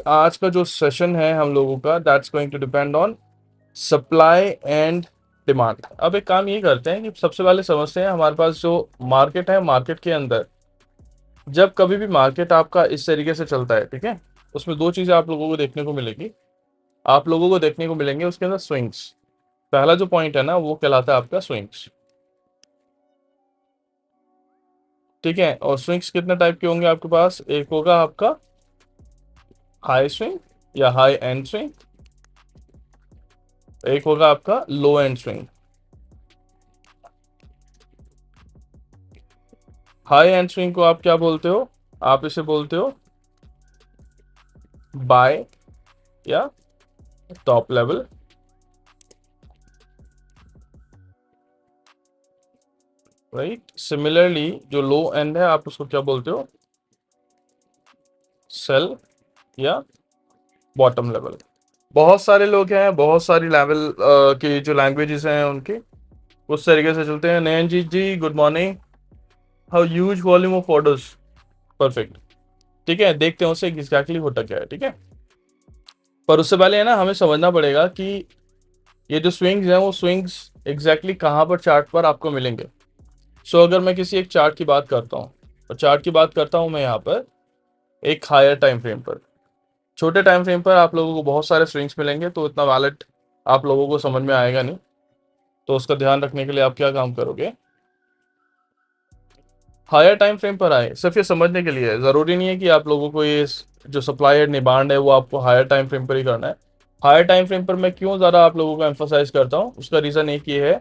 आज का जो सेशन है हम लोगों का that's going to depend on supply and demand. अब एक काम ये करते हैं कि सबसे पहले समझते हैं हमारे पास जो मार्केट है, मार्केट के अंदर जब कभी भी मार्केट आपका इस तरीके से चलता है, ठीक है, उसमें दो चीज़ें आप लोगों को देखने को मिलेगी। आप लोगों को देखने को मिलेंगे उसके अंदर स्विंग्स। पहला जो पॉइंट है ना वो कहलाता है आपका स्विंग्स, ठीक है। और स्विंग्स कितने टाइप के होंगे आपके पास? एक होगा आपका हाई स्विंग या हाई एंड स्विंग, एक होगा आपका low end swing. High end swing को आप क्या बोलते हो? आप इसे बोलते हो बाय या टॉप लेवल, राइट। सिमिलरली जो लो एंड है आप उसको क्या बोलते हो? सेल या बॉटम लेवल। बहुत सारे लोग हैं, बहुत सारी लेवल की जो लैंग्वेजेस हैं उनकी उस तरीके से चलते हैं। Nayanjeet ji good morning. How huge volume of orders, perfect, ठीक है। देखते हैं उससे एग्जैक्टली होता क्या है, ठीक है। पर उससे पहले है ना हमें समझना पड़ेगा कि ये जो स्विंग्स हैं वो स्विंग्स एग्जैक्टली कहाँ पर चार्ट पर आपको मिलेंगे। सो अगर मैं किसी एक चार्ट की बात करता हूँ, और चार्ट की बात करता हूँ मैं यहाँ पर एक हायर टाइम फ्रेम पर। छोटे टाइम फ्रेम पर आप लोगों को बहुत सारे स्विंग्स मिलेंगे, तो इतना वैलिड आप लोगों को समझ में आएगा नहीं। तो उसका ध्यान रखने के लिए आप क्या काम करोगे? हायर टाइम फ्रेम पर आए, सिर्फ ये समझने के लिए, ज़रूरी नहीं है कि आप लोगों को ये जो सप्लाई एंड डिमांड है वो आपको हायर टाइम फ्रेम पर ही करना है। हायर टाइम फ्रेम पर मैं क्यों ज़्यादा आप लोगों को एम्फोसाइज करता हूँ, उसका रीज़न एक ये है,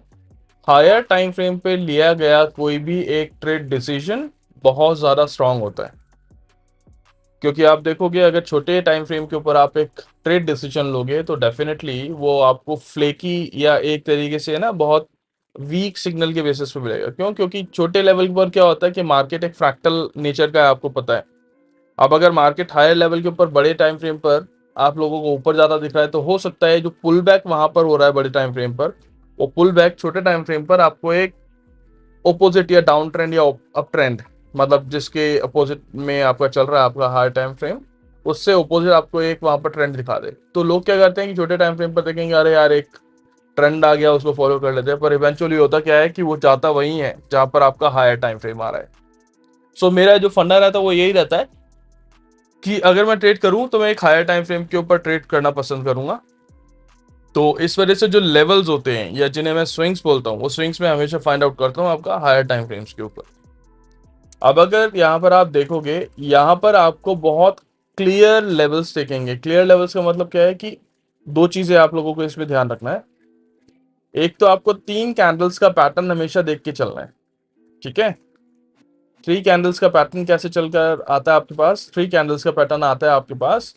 हायर टाइम फ्रेम पे लिया गया कोई भी एक ट्रेड डिसीजन बहुत ज़्यादा स्ट्रांग होता है। क्योंकि आप देखोगे अगर छोटे टाइम फ्रेम के ऊपर आप एक ट्रेड डिसीजन लोगे तो डेफिनेटली वो आपको फ्लेकी या एक तरीके से ना बहुत वीक सिग्नल के बेसिस पे मिलेगा। क्यों? क्योंकि छोटे लेवल पर क्या होता है कि मार्केट एक फ्रैक्टल नेचर का है, आपको पता है। अब अगर मार्केट हायर लेवल के ऊपर बड़े टाइम फ्रेम पर आप लोगों को ऊपर ज़्यादा दिख रहा है तो हो सकता है जो पुल बैक वहां पर हो रहा है बड़े टाइम फ्रेम पर, वो पुल बैक छोटे टाइम फ्रेम पर आपको एक ओपोजिट या डाउन ट्रेंड या अप ट्रेंड, मतलब जिसके अपोजिट में आपका चल रहा है आपका हायर टाइम फ्रेम, उससे अपोजिट आपको एक वहां पर ट्रेंड दिखा दे। तो लोग क्या करते हैं कि छोटे टाइम फ्रेम पर देखेंगे अरे यार एक ट्रेंड आ गया उसको फॉलो कर लेते हैं, पर इवेंचुअली होता क्या है कि वो जाता वही है जहां पर आपका हायर टाइम फ्रेम आ रहा है। सो मेरा जो फंडा रहता है वो यही रहता है कि अगर मैं ट्रेड करूं तो मैं एक हायर टाइम फ्रेम के ऊपर ट्रेड करना पसंद करूंगा। तो इस वजह से जो लेवल्स होते हैं या जिन्हें मैं स्विंग्स बोलता हूँ, वो स्विंग्स में हमेशा फाइंड आउट करता हूँ आपका हायर टाइम फ्रेम्स के ऊपर। अब अगर यहाँ पर आप देखोगे, यहाँ पर आपको बहुत क्लियर लेवल्स दिखेंगे। क्लियर लेवल्स का मतलब क्या है कि दो चीजें आप लोगों को इसमें ध्यान रखना है। एक तो आपको 3 कैंडल्स का पैटर्न हमेशा देख के चलना है, ठीक है। 3 कैंडल्स का पैटर्न कैसे चलकर आता है आपके पास? 3 कैंडल्स का पैटर्न आता है आपके पास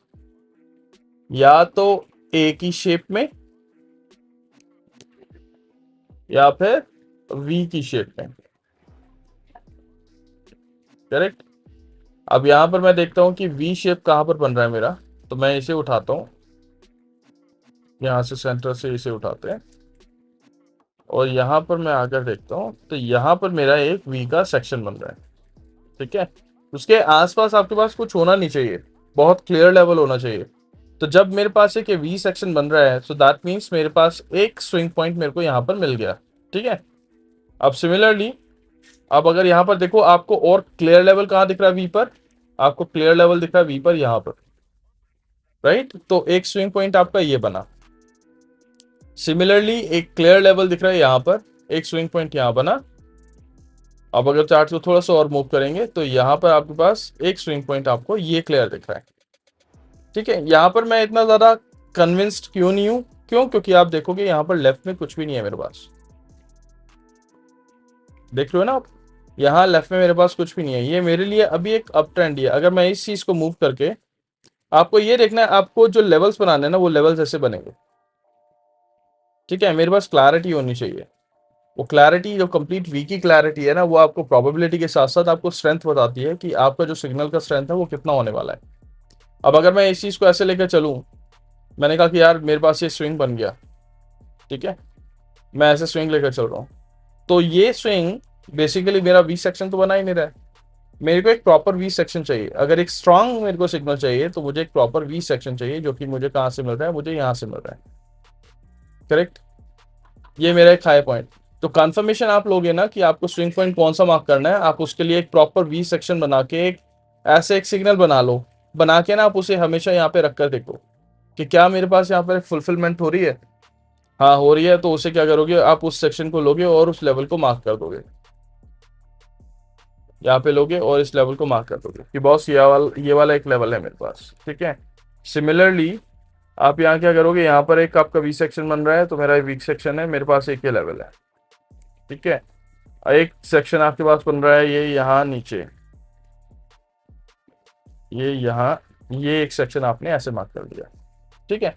या तो ए की शेप में या फिर वी की शेप में, करेक्ट। अब यहां पर मैं देखता हूं कि वी शेप कहां पर बन रहा है मेरा, तो मैं इसे उठाता हूं, यहां से सेंटर से इसे उठाते हैं और यहां पर मैं आकर देखता हूं तो यहां पर मेरा एक वी का सेक्शन बन रहा है, ठीक है। उसके आसपास आपके पास कुछ होना नहीं चाहिए, बहुत क्लियर लेवल होना चाहिए। तो जब मेरे पास एक वी सेक्शन बन रहा है सो दैट मीन्स मेरे पास एक स्विंग पॉइंट मेरे को यहां पर मिल गया, ठीक है। अब सिमिलरली अब अगर यहां पर देखो आपको और क्लियर लेवल कहां दिख रहा है? वी पर। आपको क्लियर लेवल दिख रहा है वी पर यहां पर, राइट। तो एक स्विंग पॉइंट आपका ये बना। सिमिलरली एक क्लियर लेवल दिख रहा है यहां पर, एक स्विंग पॉइंट यहां बना। अब अगर चार्ट को थोड़ा सा और मूव करेंगे तो यहां पर आपके पास एक स्विंग पॉइंट आपको ये क्लियर दिख रहा है, ठीक है। यहां पर मैं इतना ज्यादा कन्विंस्ड क्यों नहीं हूं? क्यों? क्योंकि आप देखोगे यहां पर लेफ्ट में कुछ भी नहीं है मेरे पास, देख रहे हो ना आप, यहाँ लेफ्ट में मेरे पास कुछ भी नहीं है। ये मेरे लिए अभी एक अप ट्रेंड है। अगर मैं इस चीज को मूव करके, आपको ये देखना है, आपको जो लेवल्स बनाने हैं ना वो लेवल्स ऐसे बनेंगे, ठीक है। मेरे पास क्लैरिटी होनी चाहिए। वो क्लैरिटी जो कंप्लीट वी की क्लैरिटी है ना, वो आपको प्रोबेबिलिटी के साथ साथ आपको स्ट्रेंथ बताती है कि आपका जो सिग्नल का स्ट्रेंथ है वो कितना होने वाला है। अब अगर मैं इस चीज को ऐसे लेकर चलूं, मैंने कहा कि यार मेरे पास ये स्विंग बन गया, ठीक है, मैं ऐसे स्विंग लेकर चल रहा हूँ, तो ये स्विंग बेसिकली मेरा वी सेक्शन तो बना ही नहीं रहा है। मेरे को एक प्रॉपर वी सेक्शन चाहिए। अगर एक स्ट्रांग मेरे को सिग्नल चाहिए तो मुझे एक प्रॉपर वी सेक्शन चाहिए, जो कि मुझे कहाँ से मिल रहा है, मुझे यहाँ से मिल रहा है। करेक्ट, ये मेरा एक हाई पॉइंट। तो कंफर्मेशन आप लोगे ना कि आपको स्विंग पॉइंट कौन सा मार्क करना है, आप उसके लिए एक प्रॉपर वी सेक्शन बना के एक ऐसे एक सिग्नल बना लो। बना के ना आप उसे हमेशा यहाँ पे रख कर देखो कि क्या मेरे पास यहाँ पर फुलफिलमेंट हो रही है। हाँ हो रही है, तो उसे क्या करोगे, आप उस सेक्शन को लोगे और उस लेवल को मार्क कर दोगे। यहाँ पे लोगे और इस लेवल को मार्क कर दोगे कि बॉस ये वाला एक लेवल है मेरे पास। ठीक है, सिमिलरली आप यहाँ क्या करोगे, यहाँ पर एक आपका वी सेक्शन बन रहा है, तो मेरा वीक सेक्शन है, मेरे पास एक ये लेवल है। ठीक है, एक सेक्शन आपके पास बन रहा है ये यहाँ नीचे, ये यहाँ, ये एक सेक्शन आपने ऐसे मार्क कर दिया। ठीक है,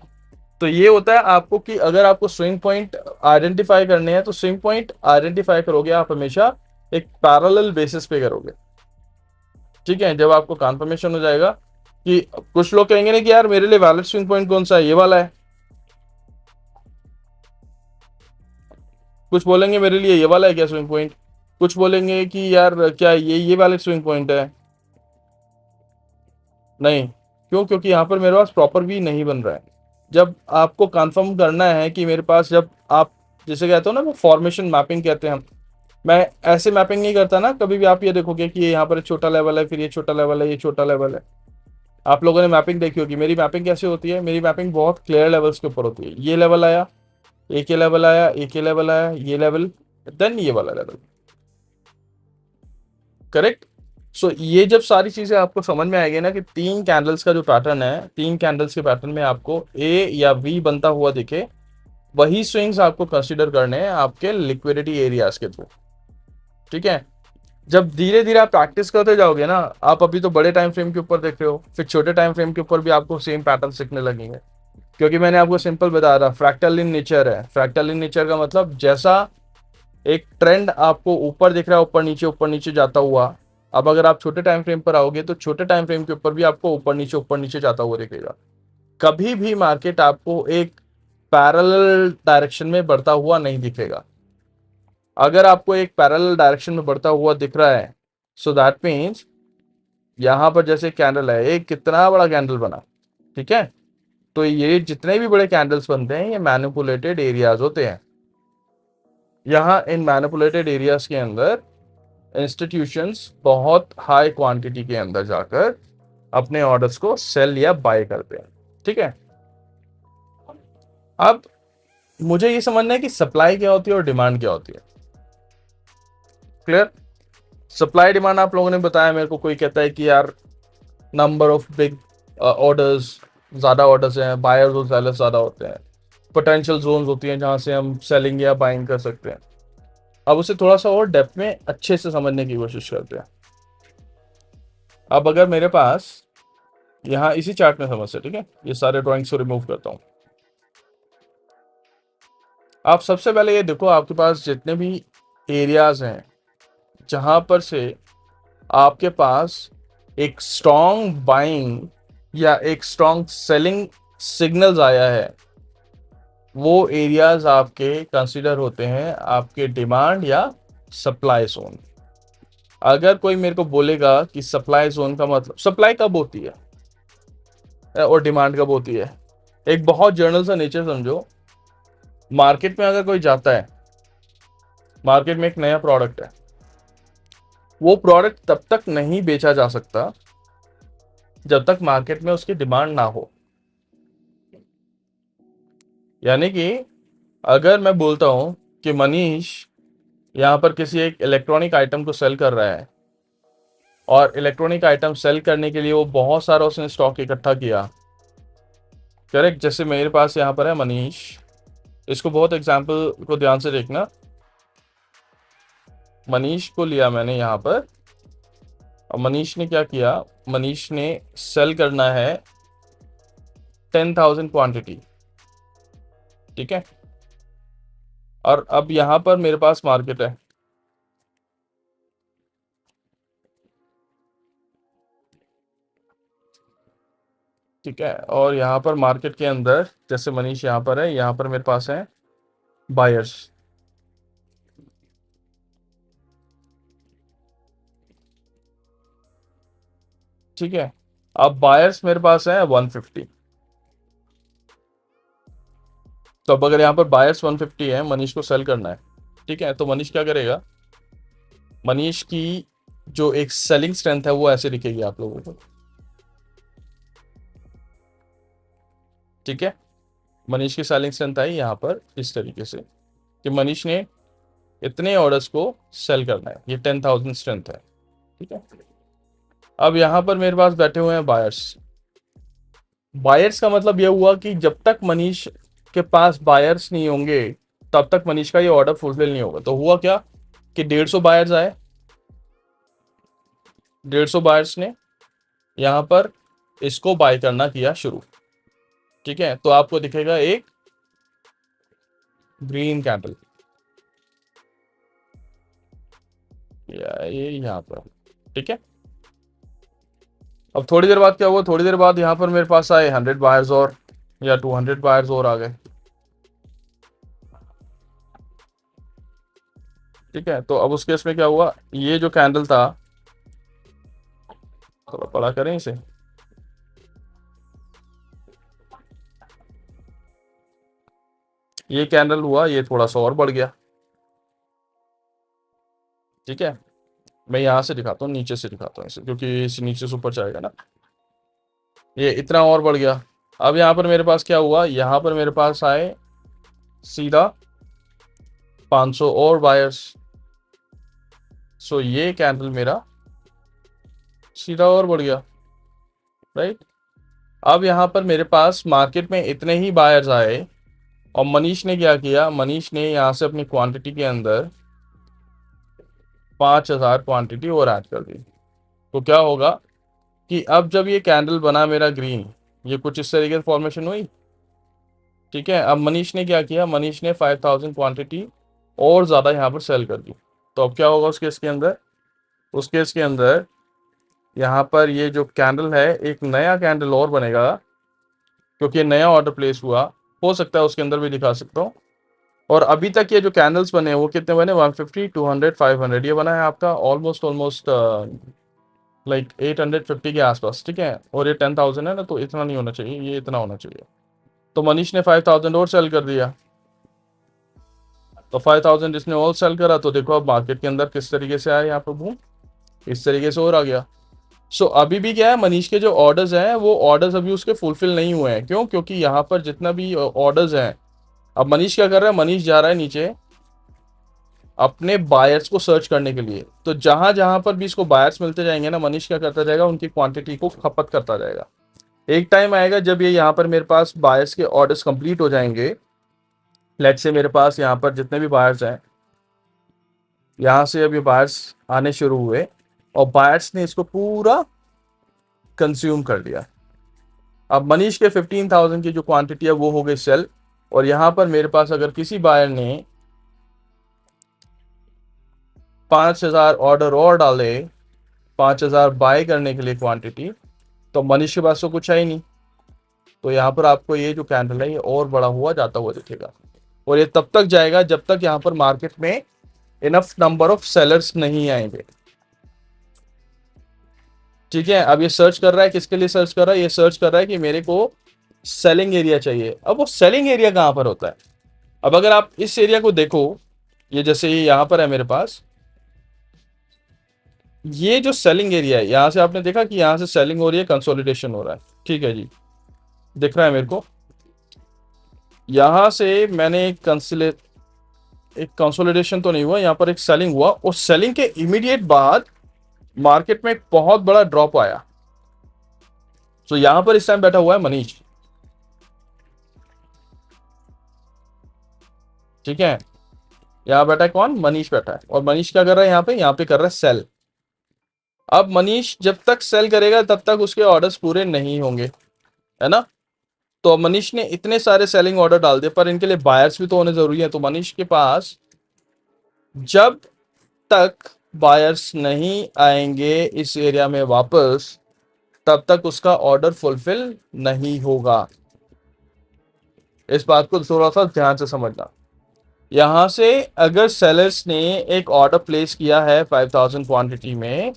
तो ये होता है आपको कि अगर आपको स्विंग पॉइंट आइडेंटिफाई करने हैं तो स्विंग पॉइंट आइडेंटिफाई करोगे आप हमेशा एक पैरेलल बेसिस पे करोगे। ठीक है, जब आपको कन्फर्मेशन हो जाएगा कि कुछ लोग कहेंगे ना कि यार मेरे लिए वैलिड स्विंग पॉइंट कौन सा है, ये वाला है। कुछ बोलेंगे मेरे लिए ये वाला है क्या स्विंग पॉइंट, कुछ बोलेंगे कि यार क्या ये वैलिड स्विंग पॉइंट है। नहीं, क्यों? क्योंकि यहाँ पर मेरे पास प्रॉपर वी नहीं बन रहा है। जब आपको कंफर्म करना है कि मेरे पास, जब आप जैसे कहते हो ना, वो फॉर्मेशन मैपिंग कहते हैं हम, मैं ऐसे मैपिंग नहीं करता ना कभी भी। आप ये देखोगे कि यहाँ पर एक छोटा लेवल है, फिर ये छोटा लेवल है, ये छोटा लेवल है। आप लोगों ने मैपिंग देखी होगी, मेरी मैपिंग कैसे होती है, मेरी मैपिंग बहुत क्लियर लेवल्स के ऊपर होती है। ये लेवल आया, एक ये लेवल आया, एक ये लेवल आया, ये लेवल, देन ये वाला लेवल। करेक्ट। सो ये जब सारी चीजें आपको समझ में आएगी ना कि तीन कैंडल्स का जो पैटर्न है, तीन कैंडल्स के पैटर्न में आपको ए या वी बनता हुआ दिखे, वही स्विंग्स आपको कंसीडर करने हैं आपके लिक्विडिटी एरियाज के थ्रू। ठीक है, जब धीरे धीरे आप प्रैक्टिस करते जाओगे ना, आप अभी तो बड़े टाइम फ्रेम के ऊपर देख रहे हो, फिर छोटे टाइम फ्रेम के ऊपर भी आपको सेम पैटर्न सीखने लगेंगे। क्योंकि मैंने आपको सिंपल बता रहा, फ्रैक्टल इन नेचर है। फ्रैक्टल इन नेचर का मतलब जैसा एक ट्रेंड आपको ऊपर दिख रहा है, ऊपर नीचे जाता हुआ, अब अगर आप छोटे टाइम फ्रेम पर आओगे तो छोटे टाइम फ्रेम के ऊपर भी आपको ऊपर नीचे जाता हुआ दिखेगा। कभी भी मार्केट आपको एक पैरेलल डायरेक्शन में बढ़ता हुआ नहीं दिखेगा। अगर आपको एक पैरेलल डायरेक्शन में बढ़ता हुआ दिख रहा है, सो दैट मीन्स यहां पर जैसे कैंडल है, एक कितना बड़ा कैंडल बना। ठीक है, तो ये जितने भी बड़े कैंडल्स बनते हैं ये मैनिपुलेटेड एरियाज होते हैं। यहाँ इन मैनिपुलेटेड एरियाज के अंदर इंस्टीट्यूशंस बहुत हाई क्वांटिटी के अंदर जाकर अपने ऑर्डर्स को सेल या बाय करते हैं। ठीक है, अब मुझे ये समझना है कि सप्लाई क्या होती है और डिमांड क्या होती है। क्लियर? सप्लाई डिमांड आप लोगों ने बताया मेरे को। कोई कहता है कि यार नंबर ऑफ बिग ऑर्डर्स, ज़्यादा ऑर्डर्स हैं, बायर्स और सेलर्स ज़्यादा होते हैं, पोटेंशियल जोन्स होती हैं जहाँ से हम सेलिंग या बाइंग कर सकते हैं। अब उसे थोड़ा सा और डेप्थ में अच्छे से समझने की कोशिश करते हैं। अब अगर मेरे पास यहाँ इसी चार्ट में समझ से, ठीक है, ये सारे ड्राइंग्स को रिमूव करता हूँ। आप सबसे पहले ये देखो, आपके पास जितने भी एरियाज हैं जहाँ पर से आपके पास एक स्ट्रॉन्ग बाइंग या एक स्ट्रॉन्ग सेलिंग सिग्नल्स आया है, वो एरियाज आपके कंसीडर होते हैं आपके डिमांड या सप्लाई जोन। अगर कोई मेरे को बोलेगा कि सप्लाई जोन का मतलब, सप्लाई कब होती है और डिमांड कब होती है, एक बहुत जर्नल सा नेचर समझो। मार्केट में अगर कोई जाता है, मार्केट में एक नया प्रोडक्ट है, वो प्रोडक्ट तब तक नहीं बेचा जा सकता जब तक मार्केट में उसकी डिमांड ना हो। यानी कि अगर मैं बोलता हूं कि मनीष यहाँ पर किसी एक इलेक्ट्रॉनिक आइटम को सेल कर रहा है, और इलेक्ट्रॉनिक आइटम सेल करने के लिए वो बहुत सारा उसने स्टॉक इकट्ठा किया। करेक्ट, जैसे मेरे पास यहाँ पर है मनीष, इसको बहुत एग्जाम्पल को ध्यान से देखना। मनीष को लिया मैंने यहाँ पर, और मनीष ने क्या किया, मनीष ने सेल करना है 10,000 क्वांटिटी। ठीक है, और अब यहाँ पर मेरे पास मार्केट है। ठीक है, और यहाँ पर मार्केट के अंदर जैसे मनीष यहाँ पर है, यहाँ पर मेरे पास है बायर्स। ठीक है। अब बायर्स मेरे पास है 150। तो अब अगर यहाँ पर बायर्स 150 है, मनीष को सेल करना है, ठीक है, तो मनीष क्या करेगा, मनीष की जो एक सेलिंग स्ट्रेंथ है वो ऐसे दिखेगी आप लोगों को, ठीक है। मनीष की सेलिंग स्ट्रेंथ आई यहाँ पर इस तरीके से कि मनीष ने इतने ऑर्डर्स को सेल करना है, ये 10,000 स्ट्रेंथ है, ठीक है। अब यहाँ पर मेरे पास बैठे हुए हैं बायर्स। बायर्स का मतलब यह हुआ कि जब तक मनीष के पास बायर्स नहीं होंगे तब तक मनीष का ये ऑर्डर फुलफिल नहीं होगा। तो हुआ क्या कि 150 बायर्स आए, 150 बायर्स ने यहाँ पर इसको बाय करना किया शुरू, ठीक है। तो आपको दिखेगा एक ग्रीन कैंडल, ये यहाँ पर, ठीक है। अब थोड़ी देर बाद क्या हुआ, थोड़ी देर बाद यहाँ पर मेरे पास आए 100 बायर्स और, या 200 बायर्स और आ गए, ठीक है। तो अब उस केस में क्या हुआ, ये जो कैंडल था, थोड़ा बड़ा करें इसे, ये कैंडल हुआ, ये थोड़ा सा और बढ़ गया, ठीक है। मैं यहां से दिखाता हूँ, नीचे से दिखाता हूँ इसे, क्योंकि इस नीचे से ऊपर जाएगा ना, ये इतना और बढ़ गया। अब यहाँ पर मेरे पास क्या हुआ, यहाँ पर मेरे पास आए सीधा 500 और बायर्स। सो ये कैंडल मेरा सीधा और बढ़ गया, राइट। अब यहाँ पर मेरे पास मार्केट में इतने ही बायर्स आए और मनीष ने क्या किया, मनीष ने यहाँ से अपनी क्वांटिटी के अंदर 5,000 क्वांटिटी और ऐड कर दी। तो क्या होगा कि अब जब ये कैंडल बना मेरा ग्रीन, ये कुछ इस तरीके से फॉर्मेशन हुई, ठीक है। अब मनीष ने क्या किया, मनीष ने 5,000 क्वांटिटी और ज़्यादा यहाँ पर सेल कर दी। तो अब क्या होगा उस केस के अंदर, उस केस के अंदर यहाँ पर ये जो कैंडल है, एक नया कैंडल और बनेगा, क्योंकि नया ऑर्डर प्लेस हुआ, हो सकता है उसके अंदर भी दिखा सकता हूँ। और अभी तक ये जो कैंडल्स बने वो कितने बने, 150, 200, 500, ये बना है आपका ऑलमोस्ट ऑलमोस्ट लाइक 850 के आसपास, ठीक है। और ये 10,000 है ना, तो इतना नहीं होना चाहिए, ये इतना होना चाहिए। तो मनीष ने 5,000 और सेल कर दिया। तो 5,000 जिसने और सेल करा, तो देखो अब मार्केट के अंदर किस तरीके से आया, यहाँ पर बूम इस तरीके से और आ गया। सो अभी भी क्या है, मनीष के जो ऑर्डर्स हैं वो ऑर्डर्स अभी उसके फुलफिल नहीं हुए हैं। क्यों? क्योंकि यहाँ पर जितना भी ऑर्डर्स हैं, अब मनीष क्या कर रहा है, मनीष जा रहा है नीचे अपने बायर्स को सर्च करने के लिए। तो जहां जहां पर भी इसको बायर्स मिलते जाएंगे ना, मनीष क्या करता जाएगा, उनकी क्वांटिटी को खपत करता जाएगा। एक टाइम आएगा जब ये यहाँ पर मेरे पास बायर्स के ऑर्डर्स कंप्लीट हो जाएंगे। लेट्स से मेरे पास यहाँ पर जितने भी बायर्स हैं, यहाँ से अब ये बायर्स आने शुरू हुए और बायर्स ने इसको पूरा कंज्यूम कर लिया। अब मनीष के 15,000 की जो क्वांटिटी है वो हो गई सेल। और यहाँ पर मेरे पास अगर किसी बायर ने 5,000 ऑर्डर और डाले, 5,000 बाय करने के लिए क्वांटिटी, तो मनीष के पास तो कुछ है ही नहीं। तो यहाँ पर आपको ये जो कैंडल है ये और बड़ा हुआ जाता हुआ दिखेगा। और ये तब तक जाएगा जब तक यहाँ पर मार्केट में इनफ नंबर ऑफ सेलर्स नहीं आएंगे, ठीक है। अब ये सर्च कर रहा है, किसके लिए सर्च कर रहा है, ये सर्च कर रहा है कि मेरे को सेलिंग एरिया चाहिए। अब वो सेलिंग एरिया कहाँ पर होता है, अब अगर आप इस एरिया को देखो, ये जैसे ये यहाँ पर है मेरे पास, ये जो सेलिंग एरिया है, यहाँ से आपने देखा कि यहाँ से सेलिंग हो रही है, कंसोलिडेशन हो रहा है, ठीक है जी, दिख रहा है मेरे को। यहाँ से मैंने एक कंसोलिडेशन तो नहीं हुआ, यहाँ पर एक सेलिंग हुआ और सेलिंग के इमीडिएट बाद मार्केट में एक बहुत बड़ा ड्रॉप आया। तो यहाँ पर इस टाइम बैठा हुआ है मनीष, ठीक है। यहाँ बैठा है कौन, मनीष बैठा है। और मनीष क्या कर रहा है, यहाँ पे कर रहा है सेल। अब मनीष जब तक सेल करेगा तब तक उसके ऑर्डर्स पूरे नहीं होंगे, है ना। तो मनीष ने इतने सारे सेलिंग ऑर्डर डाल दिए, पर इनके लिए बायर्स भी तो होने जरूरी है। तो मनीष के पास जब तक बायर्स नहीं आएंगे इस एरिया में वापस, तब तक उसका ऑर्डर फुलफिल नहीं होगा। इस बात को थोड़ा सा ध्यान से समझना। यहां से अगर सेलर्स ने एक ऑर्डर प्लेस किया है 5,000 क्वांटिटी में,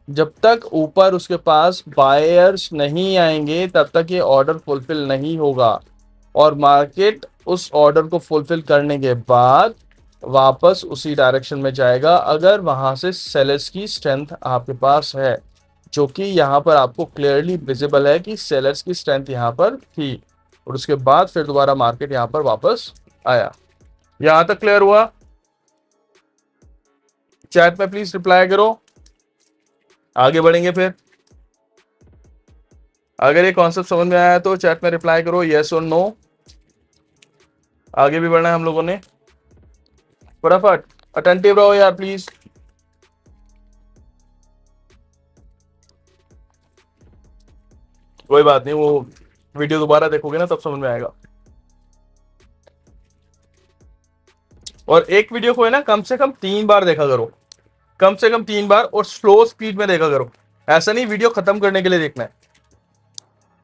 जब तक ऊपर उसके पास बायर्स नहीं आएंगे तब तक ये ऑर्डर फुलफिल नहीं होगा, और मार्केट उस ऑर्डर को फुलफिल करने के बाद वापस उसी डायरेक्शन में जाएगा अगर वहां से सेलर्स की स्ट्रेंथ आपके पास है, जो कि यहाँ पर आपको क्लियरली विजिबल है कि सेलर्स की स्ट्रेंथ यहाँ पर थी, और उसके बाद फिर दोबारा मार्केट यहाँ पर वापस आया। यहां तक क्लियर हुआ? चैट में प्लीज रिप्लाई करो, आगे बढ़ेंगे फिर। अगर ये कॉन्सेप्ट समझ में आया तो चैट में रिप्लाई करो यस और नो। आगे भी बढ़ना है हम लोगों ने, फटाफट अटेंटिव रहो यार प्लीज। कोई बात नहीं, वो वीडियो दोबारा देखोगे ना तब समझ में आएगा। और एक वीडियो को है ना कम से कम 3 बार देखा करो, कम से कम 3 बार, और स्लो स्पीड में देखा करो। ऐसा नहीं वीडियो खत्म करने के लिए देखना है।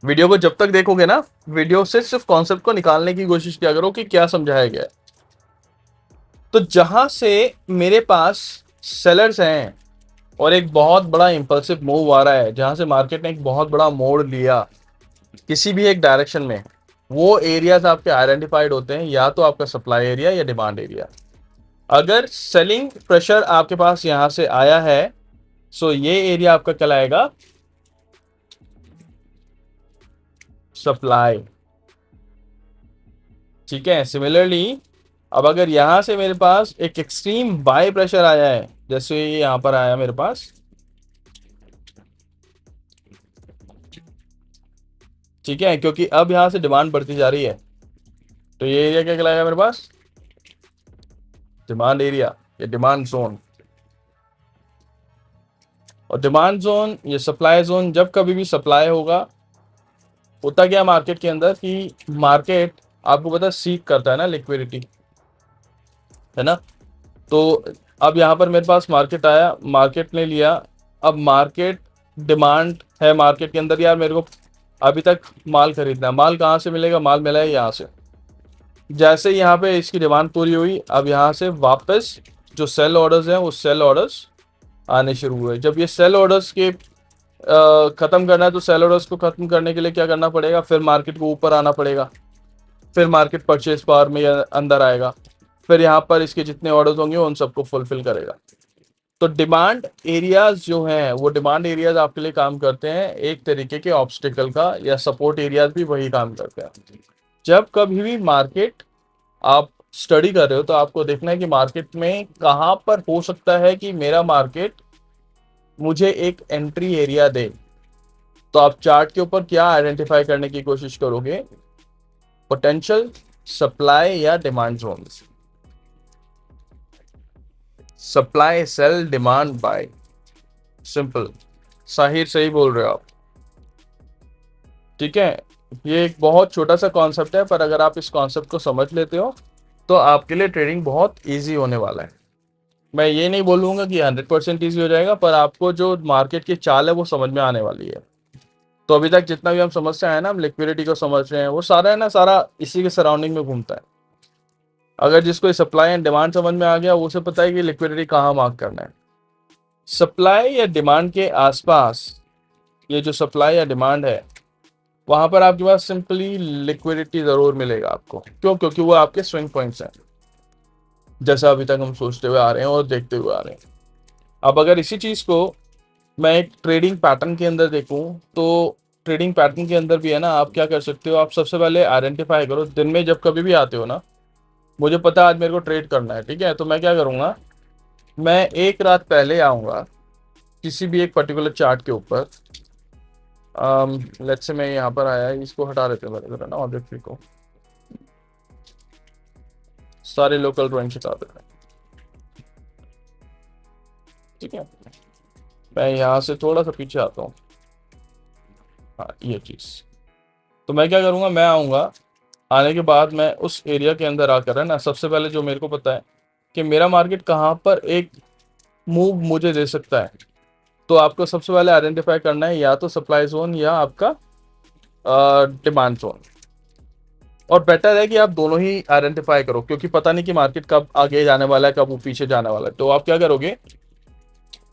वीडियो को जब तक देखोगे ना, वीडियो से सिर्फ कॉन्सेप्ट को निकालने की कोशिश किया करो कि क्या समझाया गया है। तो जहां से मेरे पास सेलर्स हैं और एक बहुत बड़ा इंपल्सिव मूव आ रहा है, जहां से मार्केट ने एक बहुत बड़ा मोड़ लिया किसी भी एक डायरेक्शन में, वो एरियाज आपके आइडेंटिफाइड होते हैं, या तो आपका सप्लाई एरिया या डिमांड एरिया। अगर सेलिंग प्रेशर आपके पास यहां से आया है, सो ये एरिया आपका कहलाएगा सप्लाई। ठीक है, सिमिलरली अब अगर यहां से मेरे पास एक एक्सट्रीम बाय प्रेशर आया है, जैसे ये यहां पर आया मेरे पास, ठीक है, क्योंकि अब यहां से डिमांड बढ़ती जा रही है, तो ये एरिया क्या कहलाएगा मेरे पास? डिमांड एरिया या डिमांड जोन। और डिमांड जोन या सप्लाई जोन, जब कभी भी सप्लाई होगा, होता क्या मार्केट के अंदर कि मार्केट आपको पता सीक करता है ना लिक्विडिटी, है ना। तो अब यहाँ पर मेरे पास मार्केट आया, मार्केट ने लिया, अब मार्केट डिमांड है मार्केट के अंदर, यार मेरे को अभी तक माल खरीदना है। माल कहाँ से मिलेगा? माल मिला है यहाँ से। जैसे यहाँ पे इसकी डिमांड पूरी हुई, अब यहाँ से वापस जो सेल ऑर्डर्स हैं वो सेल ऑर्डर्स आने शुरू हुए। जब ये सेल ऑर्डर्स के खत्म करना है, तो सेल ऑर्डर्स को खत्म करने के लिए क्या करना पड़ेगा? फिर मार्केट को ऊपर आना पड़ेगा, फिर मार्केट परचेज पावर में अंदर आएगा, फिर यहाँ पर इसके जितने ऑर्डर्स होंगे उन सबको फुलफिल करेगा। तो डिमांड एरियाज जो हैं, वो डिमांड एरियाज आपके लिए काम करते हैं एक तरीके के ऑब्स्टिकल का, या सपोर्ट एरियाज भी वही काम करते हैं। जब कभी भी मार्केट आप स्टडी कर रहे हो, तो आपको देखना है कि मार्केट में कहाँ पर हो सकता है कि मेरा मार्केट मुझे एक एंट्री एरिया दे। तो आप चार्ट के ऊपर क्या आइडेंटिफाई करने की कोशिश करोगे? पोटेंशियल सप्लाई या demand zone. Supply sell demand buy, simple. Sahir सही बोल रहे हो आप, ठीक है। ये एक बहुत छोटा सा कॉन्सेप्ट है, पर अगर आप इस कॉन्सेप्ट को समझ लेते हो तो आपके लिए ट्रेडिंग बहुत इजी होने वाला है। मैं ये नहीं बोलूँगा कि 100% ईजी हो जाएगा, पर आपको जो मार्केट की चाल है वो समझ में आने वाली है। तो अभी तक जितना भी हम समझते हैं ना, हम लिक्विडिटी को समझ रहे हैं, वो सारा है ना, सारा इसी के सराउंडिंग में घूमता है। अगर जिसको सप्लाई एंड डिमांड समझ में आ गया, वो उसे पता है कि लिक्विडिटी कहाँ मार्क करना है। सप्लाई या डिमांड के आसपास ये जो सप्लाई या डिमांड है, वहां पर आपके पास सिंपली लिक्विडिटी जरूर मिलेगा आपको। क्यों? क्योंकि वो आपके स्विंग पॉइंट्स हैं, जैसा अभी तक हम सोचते हुए आ रहे हैं और देखते हुए आ रहे हैं। अब अगर इसी चीज को मैं एक ट्रेडिंग पैटर्न के अंदर देखूं, तो ट्रेडिंग पैटर्न के अंदर भी है ना, आप क्या कर सकते हो? आप सबसे पहले आइडेंटिफाई करो, दिन में जब कभी भी आते हो ना, मुझे पता है आज मेरे को ट्रेड करना है, ठीक है, तो मैं क्या करूंगा? मैं एक रात पहले आऊंगा किसी भी एक पर्टिकुलर चार्ट के ऊपर। लेट्स से मैं यहाँ पर आया, इसको हटा देते हैं ना, ऑब्जेक्ट को, सारे लोकल ड्राइंग हटा देते हैं, ठीक है। मैं यहाँ से थोड़ा सा पीछे आता हूँ, हाँ ये चीज़। तो मैं क्या करूँगा? मैं आऊँगा, आने के बाद मैं उस एरिया के अंदर आकर है ना, सबसे पहले जो मेरे को पता है कि मेरा मार्केट कहाँ पर एक मूव मुझे दे सकता है, तो आपको सबसे पहले आइडेंटिफाई करना है या तो सप्लाई जोन या आपका डिमांड जोन। और बेटर है कि आप दोनों ही आइडेंटिफाई करो, क्योंकि पता नहीं कि मार्केट कब आगे जाने वाला है, कब वो पीछे जाने वाला है। तो आप क्या करोगे?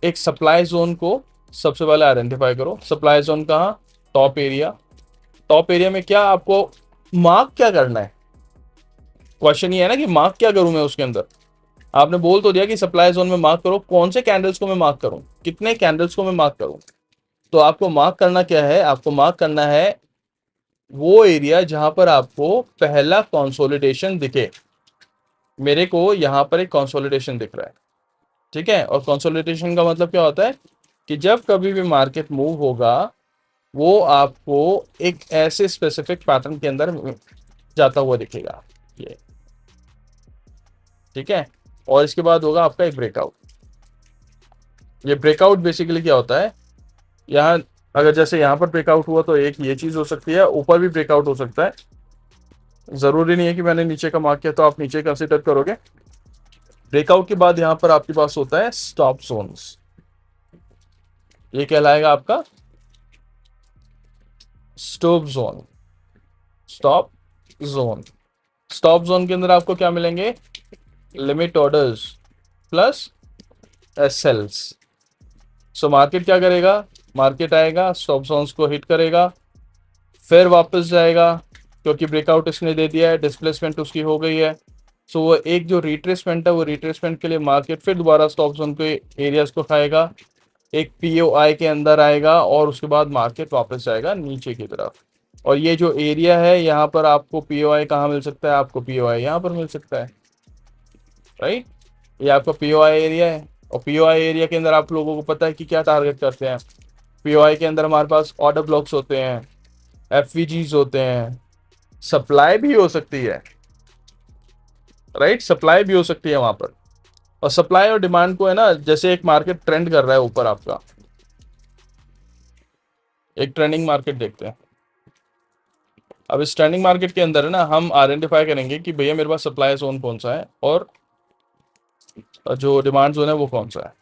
एक सप्लाई जोन को सबसे पहले आइडेंटिफाई करो सप्लाई जोन कहाँ, टॉप एरिया। टॉप एरिया में क्या आपको मार्क क्या करना है, क्वेश्चन ये है ना कि मार्क क्या करूं मैं उसके अंदर। आपने बोल तो दिया कि सप्लाई जोन में मार्क करो, कौन से कैंडल्स को मैं मार्क करूं, कितने कैंडल्स को मैं मार्क करूं। तो आपको मार्क करना क्या है, आपको मार्क करना है वो एरिया जहां पर आपको पहला कंसोलिडेशन दिखे। मेरे को यहां पर एक कंसोलिडेशन दिख रहा है, ठीक है। और कंसोलिडेशन का मतलब क्या होता है कि जब कभी भी मार्केट मूव होगा वो आपको एक ऐसे स्पेसिफिक पैटर्न के अंदर जाता हुआ दिखेगा, ये ठीक है। और इसके बाद होगा आपका एक ब्रेकआउट। ये ब्रेकआउट बेसिकली क्या होता है, यहाँ अगर जैसे यहाँ पर ब्रेकआउट हुआ तो एक ये चीज हो सकती है, ऊपर भी ब्रेकआउट हो सकता है। जरूरी नहीं है कि मैंने नीचे का मार्क किया तो आप नीचे कंसिडर करोगे। ब्रेकआउट के बाद यहाँ पर आपके पास होता है स्टॉप जोन्स, ये कहलाएगा आपका stop zone. Stop zone, stop zone के अंदर आपको क्या मिलेंगे, limit orders plus SLs. So market क्या करेगा, मार्केट आएगा स्टॉप जोन्स को हिट करेगा, फिर वापस जाएगा क्योंकि ब्रेकआउट इसने दे दिया है, डिस्प्लेसमेंट उसकी हो गई है। सो वो एक जो रिट्रेसमेंट है वो रिट्रेसमेंट के लिए मार्केट फिर दोबारा स्टॉप जोन के एरियाज को खाएगा, एक पीओआई के अंदर आएगा और उसके बाद मार्केट वापस जाएगा नीचे की तरफ। और ये जो एरिया है यहाँ पर आपको पीओआई कहाँ मिल सकता है, आपको पीओआई यहाँ पर मिल सकता है, राइट। ये आपका पीओआई एरिया है और पीओआई एरिया के अंदर आप लोगों को पता है कि क्या टारगेट करते हैं। पीओआई के अंदर हमारे पास ऑर्डर ब्लॉक्स होते हैं, एफवीजीज होते हैं, सप्लाई भी हो सकती है, राइट, सप्लाई भी हो सकती है वहां पर। और सप्लाई और डिमांड को है ना, जैसे एक मार्केट ट्रेंड कर रहा है ऊपर, आपका एक ट्रेंडिंग मार्केट देखते हैं। अब इस ट्रेंडिंग मार्केट के अंदर है ना हम आइडेंटिफाई करेंगे कि भैया मेरे पास सप्लाई जोन कौन सा है और जो डिमांड जोन है वो कौन सा है।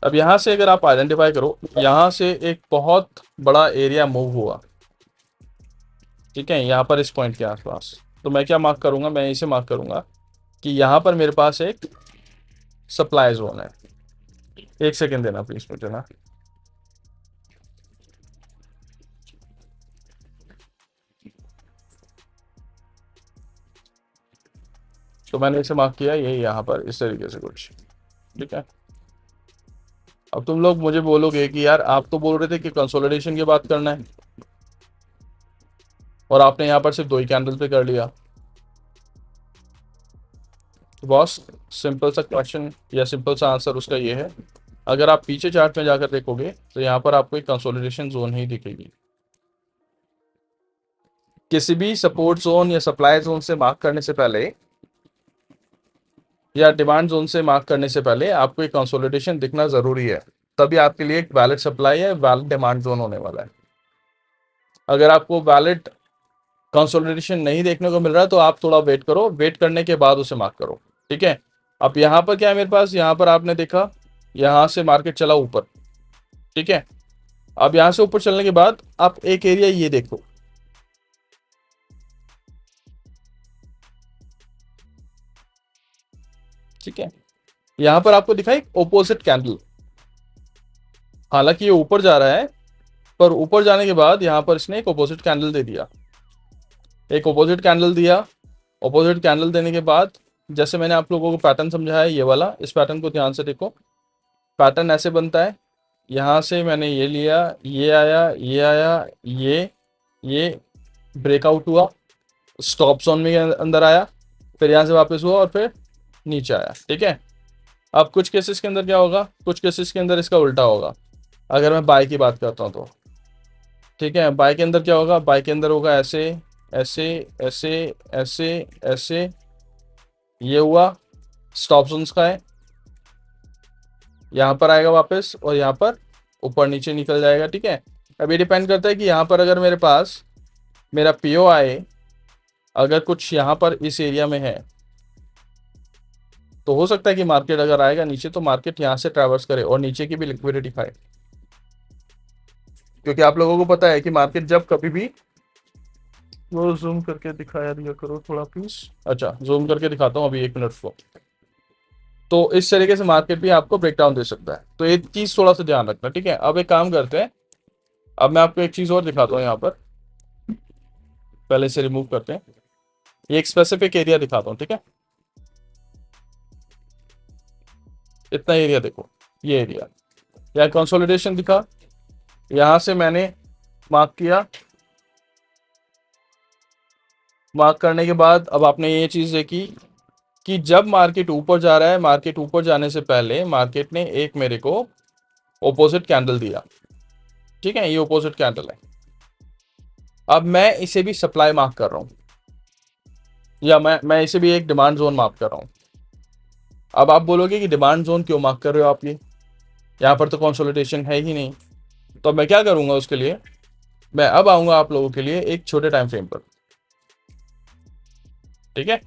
अब यहां से अगर आप आइडेंटिफाई करो, यहां से एक बहुत बड़ा एरिया मूव हुआ, ठीक है, यहाँ पर इस पॉइंट के आसपास। तो मैं क्या मार्क करूंगा, मैं इसे मार्क करूंगा कि यहाँ पर मेरे पास एक सप्लाई जोन है। एक सेकेंड देना प्लीज मुझे ना। तो मैंने इसे मार्क किया, ये यहाँ पर इस तरीके से कुछ, ठीक है। अब तुम लोग मुझे बोलोगे कि यार आप तो बोल रहे थे कि कंसोलिडेशन की बात करना है और आपने यहाँ पर सिर्फ 2 ही कैंडल पे कर लिया। तो बॉस सिंपल सा क्वेश्चन या सिंपल सा आंसर उसका ये है, अगर आप पीछे चार्ट में जाकर देखोगे तो यहाँ पर आपको एक कंसोलिडेशन जोन ही दिखेगी। किसी भी सपोर्ट जोन या सप्लाई जोन से मार्क करने से पहले या डिमांड जोन से मार्क करने से पहले आपको एक कंसोलिडेशन दिखना जरूरी है, तभी आपके लिए एक वैलिड सप्लाई या वैलिड डिमांड जोन होने वाला है। अगर आपको वैलिड कंसोलिडेशन नहीं देखने को मिल रहा है तो आप थोड़ा वेट करो, वेट करने के बाद उसे मार्क करो, ठीक है। अब यहाँ पर क्या है मेरे पास, यहाँ पर आपने देखा यहाँ से मार्केट चला ऊपर, ठीक है। अब यहाँ से ऊपर चलने के बाद आप एक एरिया ये देखो, ठीक है। यहाँ पर आपको दिखा एक ओपोजिट कैंडल, हालांकि ये ऊपर जा रहा है पर ऊपर जाने के बाद यहाँ पर इसने एक ओपोजिट कैंडल दे दिया, एक ओपोजिट कैंडल दिया। ओपोजिट कैंडल देने के बाद जैसे मैंने आप लोगों को पैटर्न समझाया ये वाला, इस पैटर्न को ध्यान से देखो। पैटर्न ऐसे बनता है, यहाँ से मैंने ये लिया, ये आया, ये आया, ये ब्रेकआउट हुआ, स्टॉप जोन में अंदर आया, फिर यहाँ से वापस हुआ और फिर नीचे आया, ठीक है। अब कुछ केसेस के अंदर क्या होगा, कुछ केसेस के अंदर इसका उल्टा होगा। अगर मैं बाय की बात करता हूँ तो, ठीक है, बाय के अंदर क्या होगा, बाय के अंदर होगा ऐसे ऐसे ऐसे ऐसे ऐसे, ये हुआ स्टॉप जोन्स का है, यहाँ पर आएगा वापस और यहाँ पर ऊपर नीचे निकल जाएगा, ठीक है। अब ये डिपेंड करता है कि यहाँ पर अगर मेरे पास मेरा पीओआई अगर कुछ यहाँ पर इस एरिया में है तो हो सकता है कि मार्केट अगर आएगा नीचे तो मार्केट यहाँ से ट्रैवर्स करे और नीचे की भी लिक्विडिटी खाए, क्योंकि आप लोगों को पता है कि मार्केट जब कभी भी, वो जूम करके दिखाया दिया करो थोड़ा प्लीज। अच्छा जूम करके दिखाता हूँ अभी, 1 मिनट को। तो इस तरीके से मार्केट भी आपको ब्रेकडाउन दे सकता है, तो ये चीज़ थोड़ा सा ध्यान रखना, ठीक है। अब एक काम करते हैं, अब मैं आपको एक चीज़ और दिखाता हूँ यहाँ पर, पहले से रिमूव करते हैं, ये एक स्पेसिफिक एरिया दिखाता हूँ, ठीक है। इतना एरिया देखो, ये एरिया, यहाँ कंसोलिडेशन दिखा, यहाँ से मैंने मार्क किया, मार्क करने के बाद अब आपने ये चीज़ देखी कि जब मार्केट ऊपर जा रहा है, मार्केट ऊपर जाने से पहले मार्केट ने एक मेरे को ऑपोजिट कैंडल दिया, ठीक है, ये ऑपोजिट कैंडल है। अब मैं इसे भी सप्लाई मार्क कर रहा हूँ, या मैं इसे भी एक डिमांड जोन मार्क कर रहा हूँ। अब आप बोलोगे कि डिमांड जोन क्यों मार्क कर रहे हो आप, ये यहाँ पर तो कंसोलिडेशन है ही नहीं। तो मैं क्या करूँगा उसके लिए, मैं अब आऊँगा आप लोगों के लिए एक छोटे टाइम फ्रेम पर, ठीक है।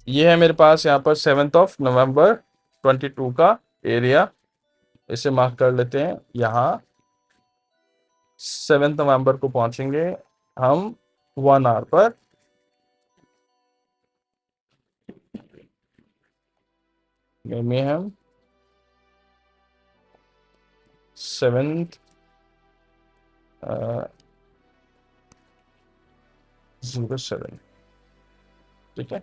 ये है मेरे पास यहाँ पर 7 नवंबर 22 का एरिया, इसे मार्क कर लेते हैं। यहाँ 7 नवंबर को पहुंचेंगे हम 1 आवर पर, में हम 7/07, ठीक है।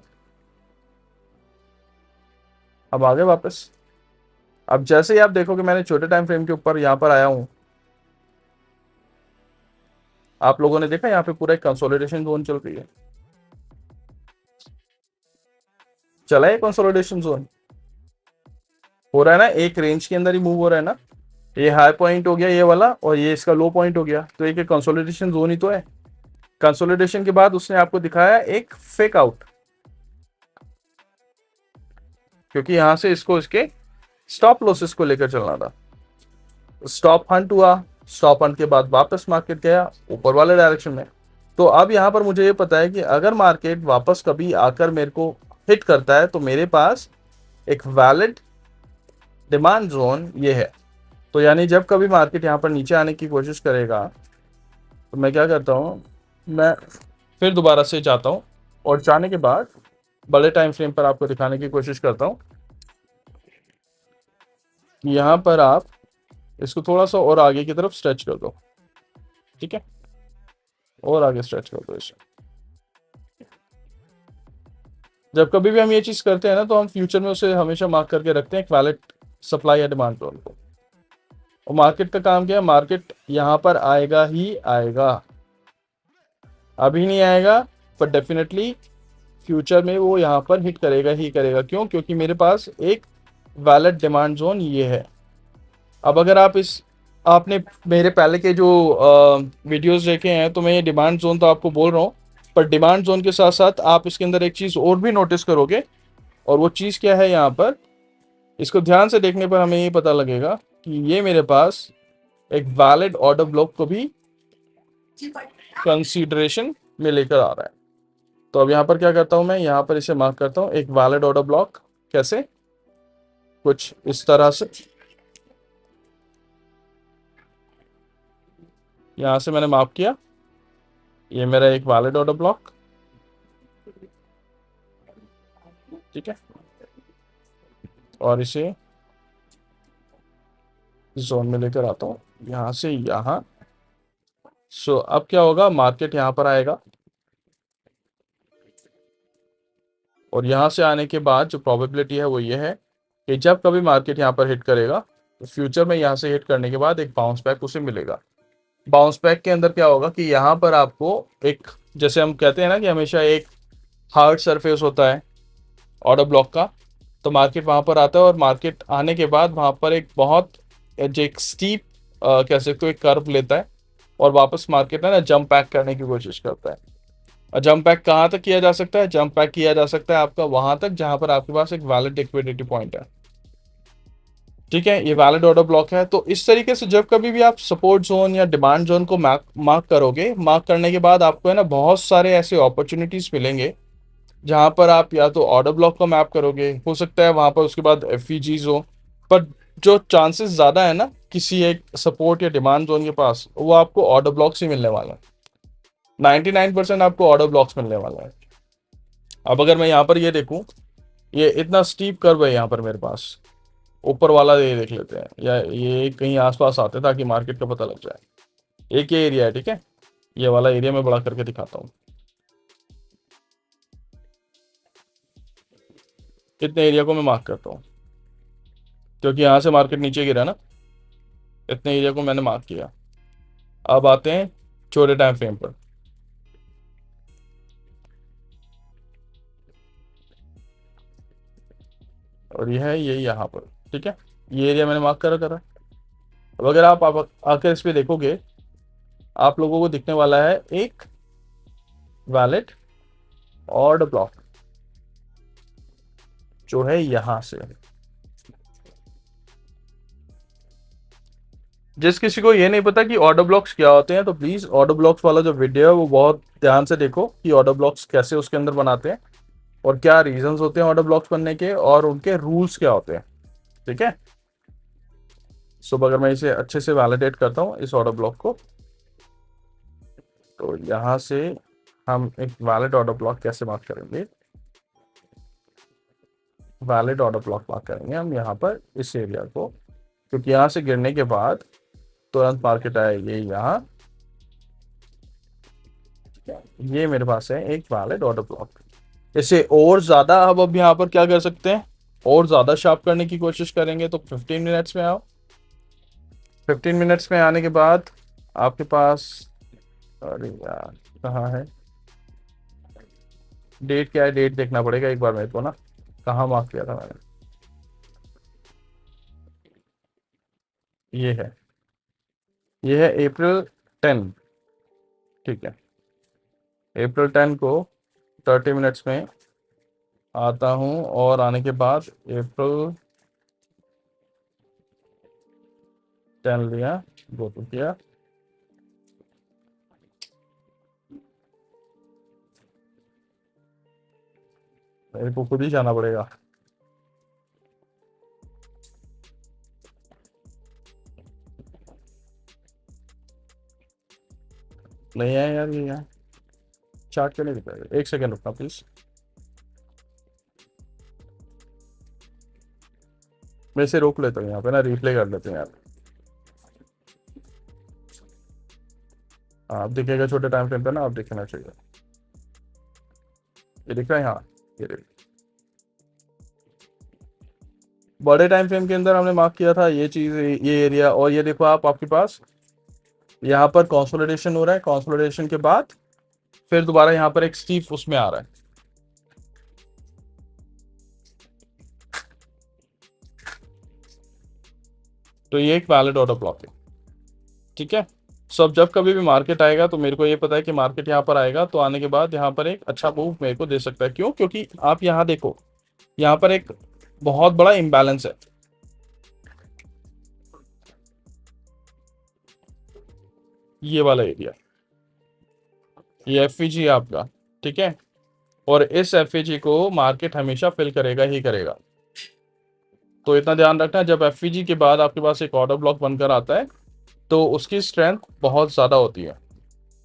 अब आगे वापस, अब जैसे ही आप देखोगे मैंने छोटे टाइम फ्रेम के ऊपर यहाँ पर आया हूँ, आप लोगों ने देखा यहाँ पे पूरा एक कंसोलिडेशन जोन चल रही है, चला है कंसोलिडेशन जोन, हो रहा है ना, एक रेंज के अंदर ही मूव हो रहा है ना। ये हाई पॉइंट हो गया ये वाला, और ये इसका लो पॉइंट हो गया, तो एक कंसोलिडेशन जोन ही तो है। कंसोलिडेशन के बाद उसने आपको दिखाया एक फेक आउट, क्योंकि यहां से इसको इसके स्टॉप लॉसेस को लेकर चलना था। स्टॉप हंट हुआ, स्टॉप हंट के बाद वापस मार्केट गया ऊपर वाले डायरेक्शन में। तो अब यहां पर मुझे ये पता है कि अगर मार्केट वापस कभी आकर मेरे को हिट करता है तो मेरे पास एक वैलिड डिमांड जोन ये है। तो यानी जब कभी मार्केट यहाँ पर नीचे आने की कोशिश करेगा तो मैं क्या करता हूँ, मैं फिर दोबारा से जाता हूँ, और जाने के बाद बड़े टाइम फ्रेम पर आपको दिखाने की कोशिश करता हूँ कि यहाँ पर आप इसको थोड़ा सा और आगे की तरफ स्ट्रेच कर दो, ठीक है, और आगे स्ट्रेच कर दो इसे। जब कभी भी हम ये चीज़ करते हैं ना, तो हम फ्यूचर में उसे हमेशा मार्क करके रखते हैं एक वैलिड सप्लाई या डिमांड जोन को। और मार्केट का काम क्या है, मार्केट यहाँ पर आएगा ही आएगा, अभी नहीं आएगा पर डेफिनेटली फ्यूचर में वो यहाँ पर हिट करेगा ही करेगा। क्यों? क्योंकि मेरे पास एक वैलिड डिमांड जोन ये है। अब अगर आप इस आपने मेरे पहले के जो वीडियोस देखे हैं, तो मैं ये डिमांड जोन तो आपको बोल रहा हूँ, पर डिमांड जोन के साथ साथ आप इसके अंदर एक चीज़ और भी नोटिस करोगे, और वो चीज़ क्या है, यहाँ पर इसको ध्यान से देखने पर हमें ये पता लगेगा कि ये मेरे पास एक वैलिड ऑर्डर ब्लॉक को भी कंसीडरेशन में लेकर आ रहा है। तो अब यहाँ पर क्या करता हूँ, मैं यहाँ पर इसे मार्क करता हूँ एक वैलिड ऑर्डर ब्लॉक। कैसे? कुछ इस तरह से, यहाँ से मैंने मार्क किया, ये मेरा एक वैलिड ऑर्डर ब्लॉक, ठीक है, और इसे जोन में लेकर आता हूँ यहाँ से यहाँ। सो अब क्या होगा, मार्केट यहाँ पर आएगा, और यहाँ से आने के बाद जो प्रोबेबिलिटी है वो ये है कि जब कभी मार्केट यहाँ पर हिट करेगा तो फ्यूचर में यहाँ से हिट करने के बाद एक बाउंस बैक उसे मिलेगा। बाउंस बैक के अंदर क्या होगा कि यहाँ पर आपको एक, जैसे हम कहते हैं ना कि हमेशा एक हार्ड सरफेस होता है ऑर्डर ब्लॉक का, तो मार्केट वहाँ पर आता है, और मार्केट आने के बाद वहाँ पर एक बहुत जो एक स्टीप कह सकते हो एक कर्व लेता है, और वापस मार्केट है ना जंप बैक करने की कोशिश करता है। और जंप बैक कहाँ तक किया जा सकता है? जंप बैक किया जा सकता है आपका वहां तक जहां पर आपके पास एक वैलिड लिक्विडिटी पॉइंट है, ठीक है, ये वैलिड ऑर्डर ब्लॉक है। तो इस तरीके से जब कभी भी आप सपोर्ट जोन या डिमांड जोन को मार्क करोगे, मार्क करने के बाद आपको है ना बहुत सारे ऐसे अपॉर्चुनिटीज मिलेंगे जहां पर आप या तो ऑर्डर ब्लॉक को मैप करोगे, हो सकता है वहां पर उसके बाद एफईजीज हो, पर जो चांसेस ज़्यादा है ना किसी एक सपोर्ट या डिमांड जोन के पास, वो आपको ऑर्डर ब्लॉक्स ही मिलने वाला है। 99% आपको ऑर्डर ब्लॉक्स मिलने वाला है। अब अगर मैं यहाँ पर ये देखूँ ये इतना स्टीप कर्व है यहाँ पर मेरे पास। ऊपर वाला ये देख लेते हैं, या ये कहीं आसपास आते हैं ताकि मार्केट का पता लग जाए। एक ये एरिया है, ठीक है, ये वाला एरिया मैं बड़ा करके दिखाता हूँ। इतने एरिया को मैं मार्क करता हूँ क्योंकि यहाँ से मार्केट नीचे गिरा ना, इतने एरिया को मैंने मार्क किया। अब आते हैं छोटे टाइम फ्रेम पर। और ये है, ये यहाँ पर, ठीक है, ये एरिया मैंने मार्क करा। अब अगर आप आकर इस पे देखोगे, आप लोगों को दिखने वाला है एक वैलिड ऑर्डर ब्लॉक जो है यहाँ से। जिस किसी को ये नहीं पता कि ऑर्डर ब्लॉक्स क्या होते हैं, तो प्लीज ऑर्डर ब्लॉक्स वाला जो वीडियो है वो बहुत ध्यान से देखो कि ऑर्डर ब्लॉक्स कैसे उसके अंदर बनाते हैं और क्या रीजंस होते हैं ऑर्डर ब्लॉक्स बनने के और उनके रूल्स क्या होते हैं, ठीक है। सो अगर मैं इसे अच्छे से वैलिडेट करता हूँ इस ऑर्डर ब्लॉक को, तो यहाँ से हम एक वैलिड ऑर्डर ब्लॉक कैसे मार्क करेंगे, वैलिड ऑर्डर ब्लॉक मार्क करेंगे हम यहाँ पर इस एरिया को, क्योंकि यहाँ से गिरने के बाद तुरंत मार्केट आएगी यहाँ। ये मेरे पास है एक वैलिड ऑर्डर ब्लॉक। इसे और ज़्यादा अब यहाँ पर क्या कर सकते हैं, और ज़्यादा शार्प करने की कोशिश करेंगे तो 15 मिनट्स में आओ। 15 मिनट्स में आने के बाद आपके पास, अरे यार कहाँ है डेट, क्या है डेट देखना पड़ेगा एक बार मेरे को ना, कहाँ मार्क किया था मैंने। ये है, ये है April 10, ठीक है। April 10 को 30 मिनट्स में आता हूँ और आने के बाद April 10 लिया, गो तो किया, मेरे को खुद ही जाना पड़ेगा। नहीं है यार, ये यहाँ चार्ट क्यों नहीं दिखाएगा, एक सेकेंड रुकना प्लीज। मैं इसे रोक लेता हूँ यहाँ पे ना, रिप्ले कर लेते हैं यार। हाँ, आप दिखेगा छोटे टाइम फ्रेम पे ना, आप दिखना चाहिए। ये दिख रहा है, हाँ ये देख। बड़े टाइम फ्रेम के अंदर हमने मार्क किया था ये चीज, ये एरिया, और ये देखो आप, आपके पास यहाँ पर कंसोलिडेशन हो रहा है, कंसोलिडेशन के बाद फिर दोबारा यहाँ पर एक स्टीप उसमें आ रहा है। तो ये एक वैलिड ऑर्डर ब्लॉक है, ठीक है। सो अब जब कभी भी मार्केट आएगा तो मेरे को ये पता है कि मार्केट यहाँ पर आएगा, तो आने के बाद यहाँ पर एक अच्छा मूव मेरे को दे सकता है। क्यों? क्योंकि आप यहाँ देखो, यहाँ पर एक बहुत बड़ा इम्बैलेंस है, ये वाला एरिया, ये एफईजी है आपका, ठीक है। और इस एफईजी को मार्केट हमेशा फिल करेगा ही करेगा। तो इतना ध्यान रखना, जब एफईजी के बाद आपके पास एक ऑर्डर ब्लॉक बनकर आता है तो उसकी स्ट्रेंथ बहुत ज़्यादा होती है।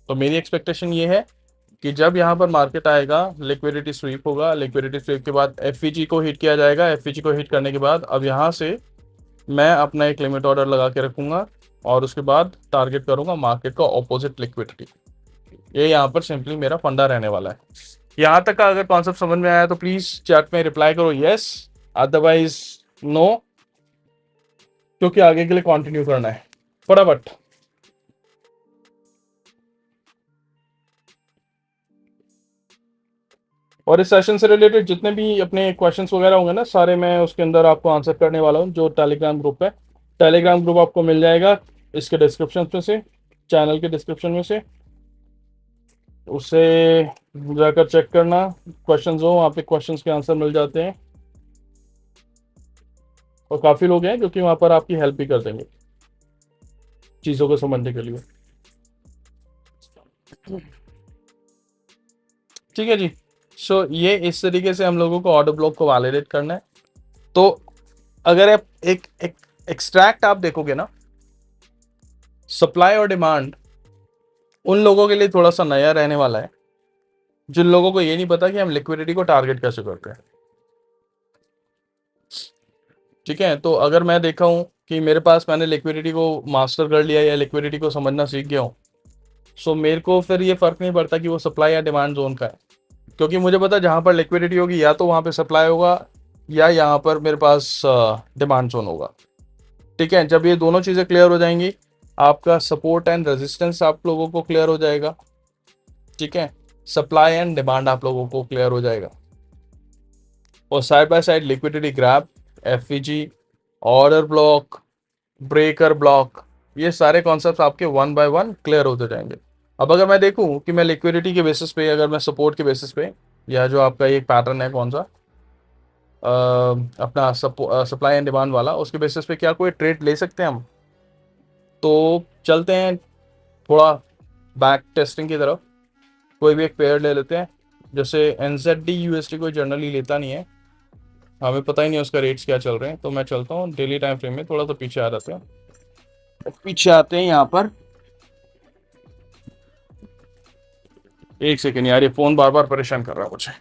तो मेरी एक्सपेक्टेशन ये है कि जब यहाँ पर मार्केट आएगा, लिक्विडिटी स्वीप होगा, लिक्विडिटी स्वीप के बाद एफईजी को हिट किया जाएगा, एफईजी को हिट करने के बाद अब यहाँ से मैं अपना एक लिमिट ऑर्डर लगा के रखूंगा और उसके बाद टारगेट करूंगा मार्केट का ऑपोजिट लिक्विडिटी। ये यहाँ पर सिंपली मेरा फंडा रहने वाला है। यहाँ तक का अगर कॉन्सेप्ट समझ में आया तो प्लीज चैट में रिप्लाई करो यस, अदरवाइज नो, क्योंकि आगे के लिए कंटिन्यू करना है फटाफट। और इस सेशन से रिलेटेड जितने भी अपने क्वेश्चंस वगैरह होंगे ना, सारे मैं उसके अंदर आपको आंसर करने वाला हूँ। जो टेलीग्राम ग्रुप है, टेलीग्राम ग्रुप आपको मिल जाएगा इसके डिस्क्रिप्शन में से, चैनल के डिस्क्रिप्शन में से, उससे जाकर चेक करना। क्वेश्चंस हो वहाँ पे, क्वेश्चंस के आंसर मिल जाते हैं और काफ़ी लोग हैं जो कि वहाँ पर आपकी हेल्प भी कर देंगे चीज़ों को समझने के लिए। ठीक है जी। सो ये इस तरीके से हम लोगों को ऑर्डर ब्लॉक को वैलिडेट करना है। तो अगर आप एक एक्सट्रैक्ट आप देखोगे ना, सप्लाई और डिमांड उन लोगों के लिए थोड़ा सा नया रहने वाला है जिन लोगों को ये नहीं पता कि हम लिक्विडिटी को टारगेट कैसे करते हैं। ठीक है, तो अगर मैं देखा हूँ कि मेरे पास मैंने लिक्विडिटी को मास्टर कर लिया या लिक्विडिटी को समझना सीख गया हूँ, सो मेरे को फिर ये फ़र्क नहीं पड़ता कि वो सप्लाई या डिमांड जोन का है, क्योंकि मुझे पता है जहाँ पर लिक्विडिटी होगी या तो वहाँ पे सप्लाई होगा या यहाँ पर मेरे पास डिमांड जोन होगा। ठीक है, जब ये दोनों चीज़ें क्लियर हो जाएंगी, आपका सपोर्ट एंड रेजिस्टेंस आप लोगों को क्लियर हो जाएगा। ठीक है, सप्लाई एंड डिमांड आप लोगों को क्लियर हो जाएगा, और side by side liquidity grab, FVG, order block, breaker block, ये सारे कॉन्सेप्ट आपके वन बाय वन क्लियर होते जाएंगे। अब अगर मैं देखूं कि मैं लिक्विडिटी के बेसिस पे, अगर मैं सपोर्ट के बेसिस पे, या जो आपका एक पैटर्न है कौन सा अपना सप्लाई एंड डिमांड वाला, उसके बेसिस पे क्या कोई ट्रेड ले सकते हैं हम? तो चलते हैं थोड़ा बैक टेस्टिंग की तरफ। कोई भी एक पेयर ले लेते हैं, जैसे NZD USD कोई जनरली लेता नहीं है, हमें पता ही नहीं उसका रेट्स क्या चल रहे हैं, तो मैं चलता हूँ डेली टाइम फ्रेम में, थोड़ा सा पीछे आ जाते हैं। पीछे आते हैं यहाँ पर, एक सेकेंड यार, ये फोन बार बार परेशान कर रहा है मुझे।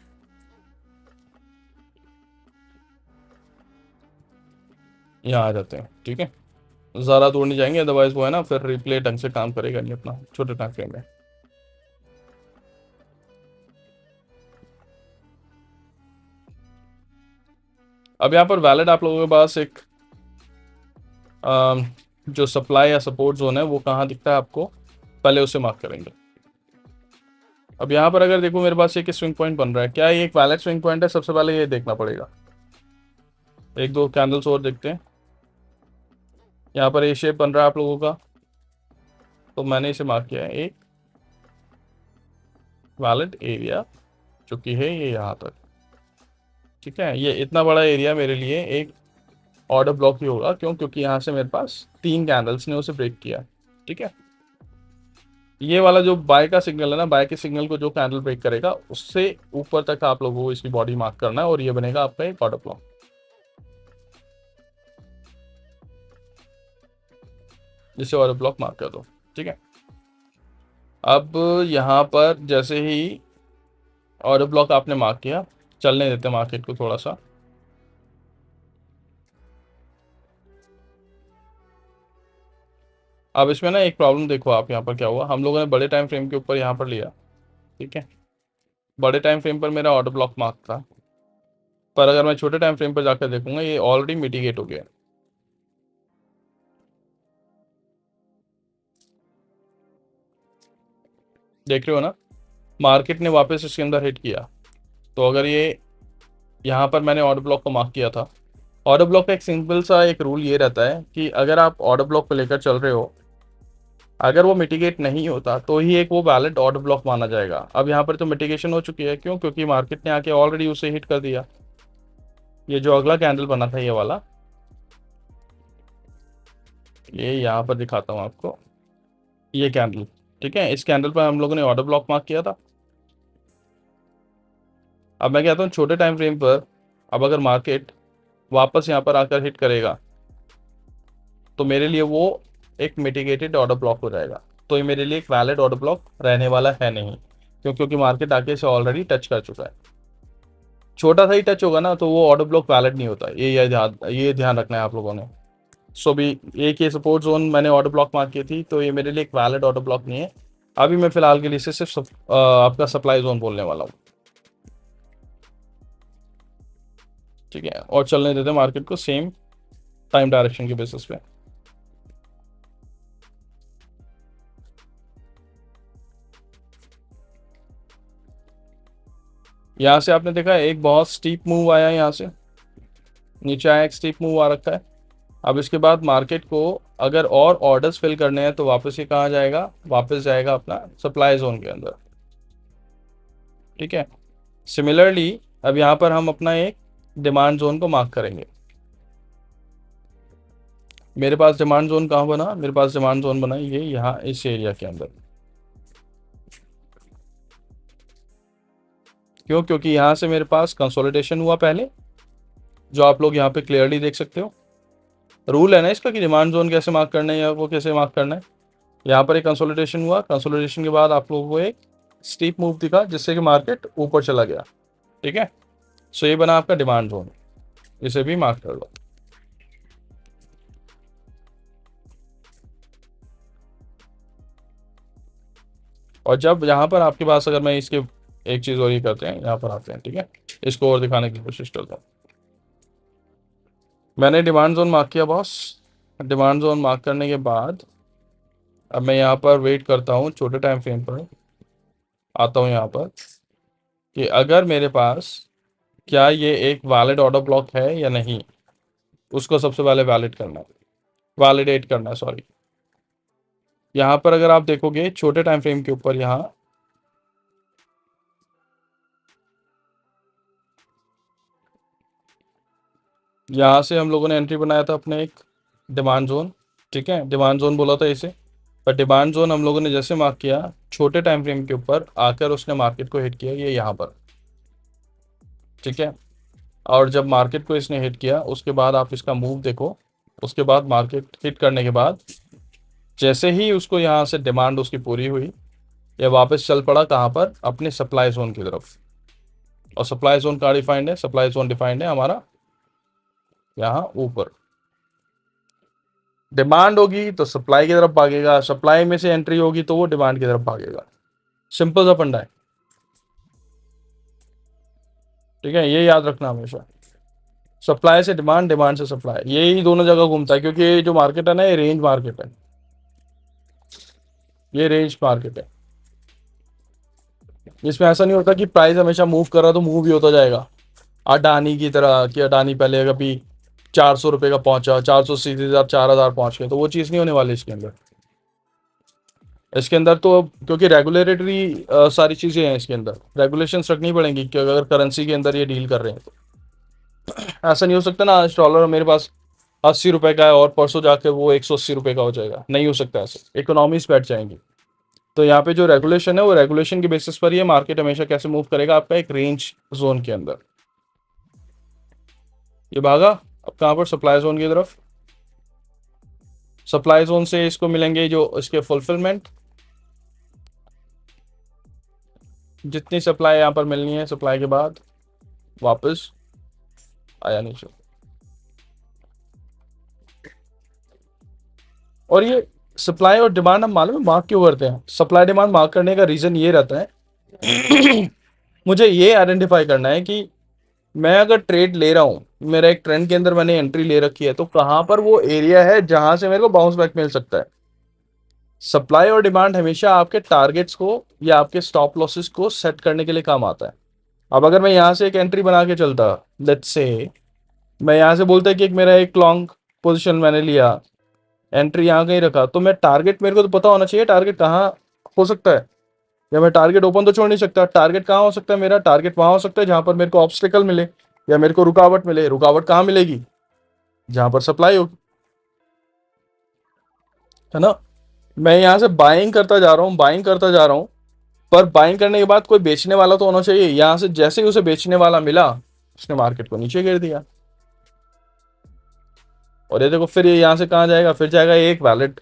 यहाँ आ जाते हैं, ठीक है, ज़्यादा दूर नहीं जाएंगे, अदरवाइज वो है ना फिर रिप्ले ढंग से काम करेगा नहीं अपना छोटे टाइम फ्रेम में। अब यहाँ पर वैलिड आप लोगों के पास एक जो सप्लाई या सपोर्ट जोन है वो कहाँ दिखता है आपको, पहले उसे मार्क करेंगे। अब यहाँ पर अगर देखो मेरे पास एक स्विंग पॉइंट बन रहा है, क्या ये एक वैलिड स्विंग पॉइंट है? सबसे पहले ये देखना पड़ेगा। एक दो कैंडल्स और देखते हैं। यहाँ पर ए शेप बन रहा है आप लोगों का, तो मैंने इसे मार्क किया है एक वैलिड एरिया, जो कि है ये यहाँ तक। ठीक है, ये इतना बड़ा एरिया मेरे लिए एक ऑर्डर ब्लॉक ही होगा। क्यों? क्योंकि यहाँ से मेरे पास 3 कैंडल्स ने उसे ब्रेक किया। ठीक है, ये वाला जो बाय का सिग्नल है ना, बाय के सिग्नल को जो कैंडल ब्रेक करेगा उससे ऊपर तक आप लोगों को इसकी बॉडी मार्क करना है, और ये बनेगा आपका एक ऑर्डर ब्लॉक। जिसे ऑर्डर ब्लॉक मार्क कर दो। ठीक है, अब यहाँ पर जैसे ही ऑर्डर ब्लॉक आपने मार्क किया, चलने देते हैं मार्केट को थोड़ा सा। अब इसमें ना एक प्रॉब्लम देखो आप, यहाँ पर क्या हुआ, हम लोगों ने बड़े टाइम फ्रेम के ऊपर यहाँ पर लिया। ठीक है, बड़े टाइम फ्रेम पर मेरा ऑर्डर ब्लॉक मार्क था, पर अगर मैं छोटे टाइम फ्रेम पर जाकर देखूंगा ये ऑलरेडी मिटिगेट हो गया। देख रहे हो ना, मार्केट ने वापस इसके अंदर हिट किया। तो अगर ये यहाँ पर मैंने ऑर्डर ब्लॉक को मार्क किया था, ऑर्डर ब्लॉक का एक सिंपल सा एक रूल ये रहता है कि अगर आप ऑर्डर ब्लॉक को लेकर चल रहे हो, अगर वो मिटिगेट नहीं होता तो ही एक वो वैलिड ऑर्डर ब्लॉक माना जाएगा। अब यहाँ पर तो मिटिगेशन हो चुकी है। क्यों? क्योंकि मार्केट ने आके ऑलरेडी उसे हिट कर दिया। ये जो अगला कैंडल बना था ये वाला, ये यहाँ पर दिखाता हूँ आपको, ये कैंडल। ठीक है, इस कैंडल पर हम लोगों ने ऑर्डर ब्लॉक मार्क किया था। अब मैं कहता हूँ छोटे टाइम फ्रेम पर, अब अगर मार्केट वापस यहाँ पर आकर हिट करेगा तो मेरे लिए वो एक मिटिगेटेड ऑर्डर ब्लॉक हो जाएगा। तो ये मेरे लिए एक वैलिड ऑर्डर ब्लॉक रहने वाला है नहीं। क्यों? क्योंकि मार्केट आके इसे ऑलरेडी टच कर चुका है। छोटा सा ही टच होगा ना तो वो ऑर्डर ब्लॉक वैलिड नहीं होता। ये ध्यान रखना है आप लोगों ने। सो भी एक ये सपोर्ट जोन मैंने ऑर्डर ब्लॉक मार्क की थी, तो ये मेरे लिए एक वैलिड ऑर्डर ब्लॉक नहीं है। अभी मैं फिलहाल के लिए इसे सिर्फ आपका सप्लाई जोन बोलने वाला हूँ। ठीक है, और चलने देते हैं मार्केट को सेम टाइम डायरेक्शन के बेसिस पे। यहाँ से आपने देखा एक बहुत स्टीप मूव आया, यहाँ से नीचे आया, एक स्टीप मूव आ रखा है। अब इसके बाद मार्केट को अगर और ऑर्डर्स फिल करने हैं तो वापस ये कहाँ जाएगा? वापस जाएगा अपना सप्लाई जोन के अंदर। ठीक है, सिमिलरली अब यहाँ पर हम अपना एक डिमांड जोन को मार्क करेंगे। मेरे पास डिमांड जोन कहाँ बना? मेरे पास डिमांड जोन बना ये यहाँ इस एरिया के अंदर। क्यों? क्योंकि यहाँ से मेरे पास कंसोलिडेशन हुआ पहले, जो आप लोग यहाँ पे क्लियरली देख सकते हो। रूल है ना इसका कि डिमांड जोन कैसे मार्क करना है या वो कैसे मार्क करना है। यहाँ पर एक कंसोलिडेशन हुआ, कंसोलिडेशन के बाद आप लोगों को एक स्टीप मूव दिखा जिससे कि मार्केट ऊपर चला गया। ठीक है, सो ये बना आपका डिमांड जोन, इसे भी मार्क कर लो। और जब यहाँ पर आपके पास, अगर मैं इसके एक चीज़ और ये करते हैं, यहाँ पर आते हैं, ठीक है, इसको और दिखाने की कोशिश करता हूँ। मैंने डिमांड जोन मार्क किया बॉस। डिमांड जोन मार्क करने के बाद अब मैं यहाँ पर वेट करता हूँ, छोटे टाइम फ्रेम पर आता हूँ यहाँ पर, कि अगर मेरे पास, क्या ये एक वैलिड ऑर्डर ब्लॉक है या नहीं, उसको सबसे पहले वैलिड करना है, वैलिडेट करना है, सॉरी। यहाँ पर अगर आप देखोगे छोटे टाइम फ्रेम के ऊपर, यहाँ से हम लोगों ने एंट्री बनाया था अपने एक डिमांड जोन, ठीक है, डिमांड जोन बोला था इसे। पर डिमांड जोन हम लोगों ने जैसे मार्क किया, छोटे टाइम फ्रेम के ऊपर आकर उसने मार्केट को हिट किया, ये यहाँ पर, ठीक है। और जब मार्केट को इसने हिट किया, उसके बाद आप इसका मूव देखो, उसके बाद मार्केट हिट करने के बाद जैसे ही उसको यहाँ से डिमांड उसकी पूरी हुई, ये वापस चल पड़ा कहाँ पर, अपने सप्लाई जोन की तरफ। और सप्लाई जोन कहाँ डिफाइंड है, सप्लाई जोन डिफाइंड है हमारा यहाँ ऊपर। डिमांड होगी तो सप्लाई की तरफ भागेगा, सप्लाई में से एंट्री होगी तो वो डिमांड की तरफ भागेगा। सिंपल सा फंडा है, ठीक है, ये याद रखना हमेशा। सप्लाई से डिमांड, डिमांड से सप्लाई, यही दोनों जगह घूमता है, क्योंकि ये जो मार्केट है ना, ये रेंज मार्केट है, ये रेंज मार्केट है। इसमें ऐसा नहीं होता कि प्राइस हमेशा मूव कर रहा तो मूव ही होता जाएगा अडानी की तरह, कि अडानी पहले कभी 400 रुपये का पहुंचा, 400 सीधे 4,000 पहुंच गए, तो वो चीज़ नहीं होने वाली इसके अंदर। इसके अंदर तो क्योंकि रेगुलेटरी सारी चीज़ें हैं, इसके अंदर रेगुलेशंस रखनी पड़ेंगी, कि अगर करेंसी के अंदर ये डील कर रहे हैं तो ऐसा नहीं हो सकता ना, आज डॉलर मेरे पास 80 रुपये का है और परसों जाके वो 180 रुपये का हो जाएगा, नहीं हो सकता ऐसे, इकोनॉमीज बैठ जाएंगी। तो यहाँ पे जो रेगुलेशन है, वो रेगुलेशन के बेसिस पर ये मार्केट हमेशा कैसे मूव करेगा, आपका एक रेंज जोन के अंदर। ये भागा अब कहाँ पर, सप्लाई जोन की तरफ। सप्लाई जोन से इसको मिलेंगे जो इसके फुलफिलमेंट, जितनी सप्लाई यहाँ पर मिलनी है, सप्लाई के बाद वापस आया नीचे। और ये सप्लाई और डिमांड हम मालूम है मार्क क्यों करते हैं, सप्लाई डिमांड मार्क करने का रीज़न ये रहता है मुझे ये आइडेंटिफाई करना है कि मैं अगर ट्रेड ले रहा हूँ, मेरा एक ट्रेंड के अंदर मैंने एंट्री ले रखी है, तो कहाँ पर वो एरिया है जहां से मेरे को बाउंस बैक मिल सकता है। सप्लाई और डिमांड हमेशा आपके टारगेट्स को या आपके स्टॉप लॉसेस को सेट करने के लिए काम आता है। अब अगर मैं यहाँ से एक एंट्री बना के चलता, लेट्स से मैं यहाँ से बोलता कि एक मेरा एक लॉन्ग पोजीशन मैंने लिया, एंट्री यहाँ कहीं रखा, तो मैं टारगेट, मेरे को तो पता होना चाहिए टारगेट कहाँ हो सकता है, या मैं टारगेट ओपन तो छोड़ नहीं सकता। टारगेट कहाँ हो सकता है, मेरा टारगेट वहां हो सकता है जहां पर मेरे को ऑब्स्टिकल मिले या मेरे को रुकावट मिले। रुकावट कहाँ मिलेगी, जहां पर सप्लाई होगी, है ना। मैं यहाँ से बाइंग करता जा रहा हूँ, बाइंग करता जा रहा हूँ, पर बाइंग करने के बाद कोई बेचने वाला तो होना चाहिए। यहाँ से जैसे ही उसे बेचने वाला मिला, उसने मार्केट को नीचे गिर दिया। और ये देखो, फिर ये यहाँ से कहाँ जाएगा, फिर जाएगा एक वैलिड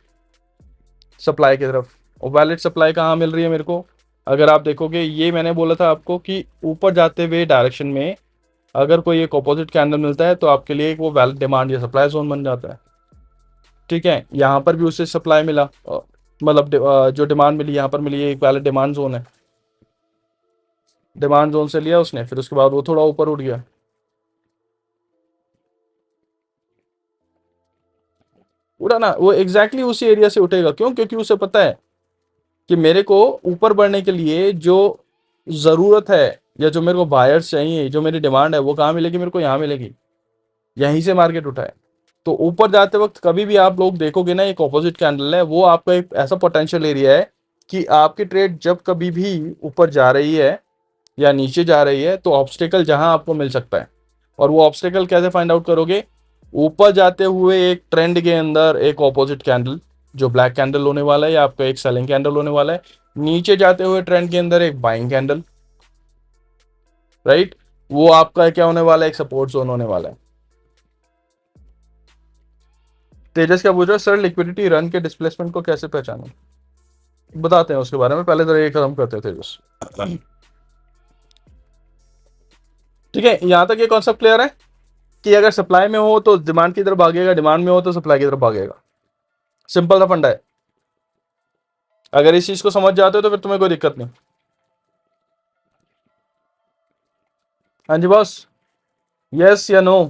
सप्लाई की तरफ। और वैलिड सप्लाई कहाँ मिल रही है मेरे को, अगर आप देखोगे, ये मैंने बोला था आपको कि ऊपर जाते हुए डायरेक्शन में अगर कोई एक ऑपोजिट कैंडल मिलता है तो आपके लिए एक वो वैलिड डिमांड या सप्लाई जोन बन जाता है, ठीक है। यहाँ पर भी उसे सप्लाई मिला, मतलब जो डिमांड मिली यहाँ पर मिली, एक वैलिड डिमांड जोन है। डिमांड जोन से लिया उसने, फिर उसके बाद वो थोड़ा ऊपर उठ गया, उड़ा ना, वो एग्जैक्टली उसी एरिया से उठेगा। क्यों, क्योंकि उसे पता है कि मेरे को ऊपर बढ़ने के लिए जो ज़रूरत है, या जो मेरे को बायर्स चाहिए, जो मेरी डिमांड है, वो कहाँ मिलेगी, मेरे को यहाँ मिलेगी, यहीं से मार्केट उठा है। तो ऊपर जाते वक्त कभी भी आप लोग देखोगे ना, एक ऑपोजिट कैंडल है, वो आपका एक ऐसा पोटेंशियल एरिया है कि आपकी ट्रेड जब कभी भी ऊपर जा रही है या नीचे जा रही है, तो ऑब्स्टिकल जहां आपको मिल सकता है। और वो ऑब्स्टिकल कैसे फाइंड आउट करोगे, ऊपर जाते हुए एक ट्रेंड के अंदर एक ऑपोजिट कैंडल जो ब्लैक कैंडल होने वाला है, या आपका एक सेलिंग कैंडल होने वाला है। नीचे जाते हुए ट्रेंड के अंदर एक बाइंग कैंडल, राइट, वो आपका क्या होने वाला है, एक सपोर्ट जोन होने वाला है। तेजस क्या पूछ रहा है, सर लिक्विडिटी रन के डिस्प्लेसमेंट को कैसे पहचानें, बताते हैं उसके बारे में, पहले जरा ये खत्म करते हैं तेजस। ठीक है, यहां तक ये कॉन्सेप्ट क्लियर है कि अगर सप्लाई में हो तो डिमांड की तरफ भागेगा, डिमांड में हो तो सप्लाई की तरफ भागेगा। सिंपल सा फंडा है। अगर इस चीज को समझ जाते हो तो फिर तुम्हें कोई दिक्कत नहीं। हाँ जी बॉस। यस या नो?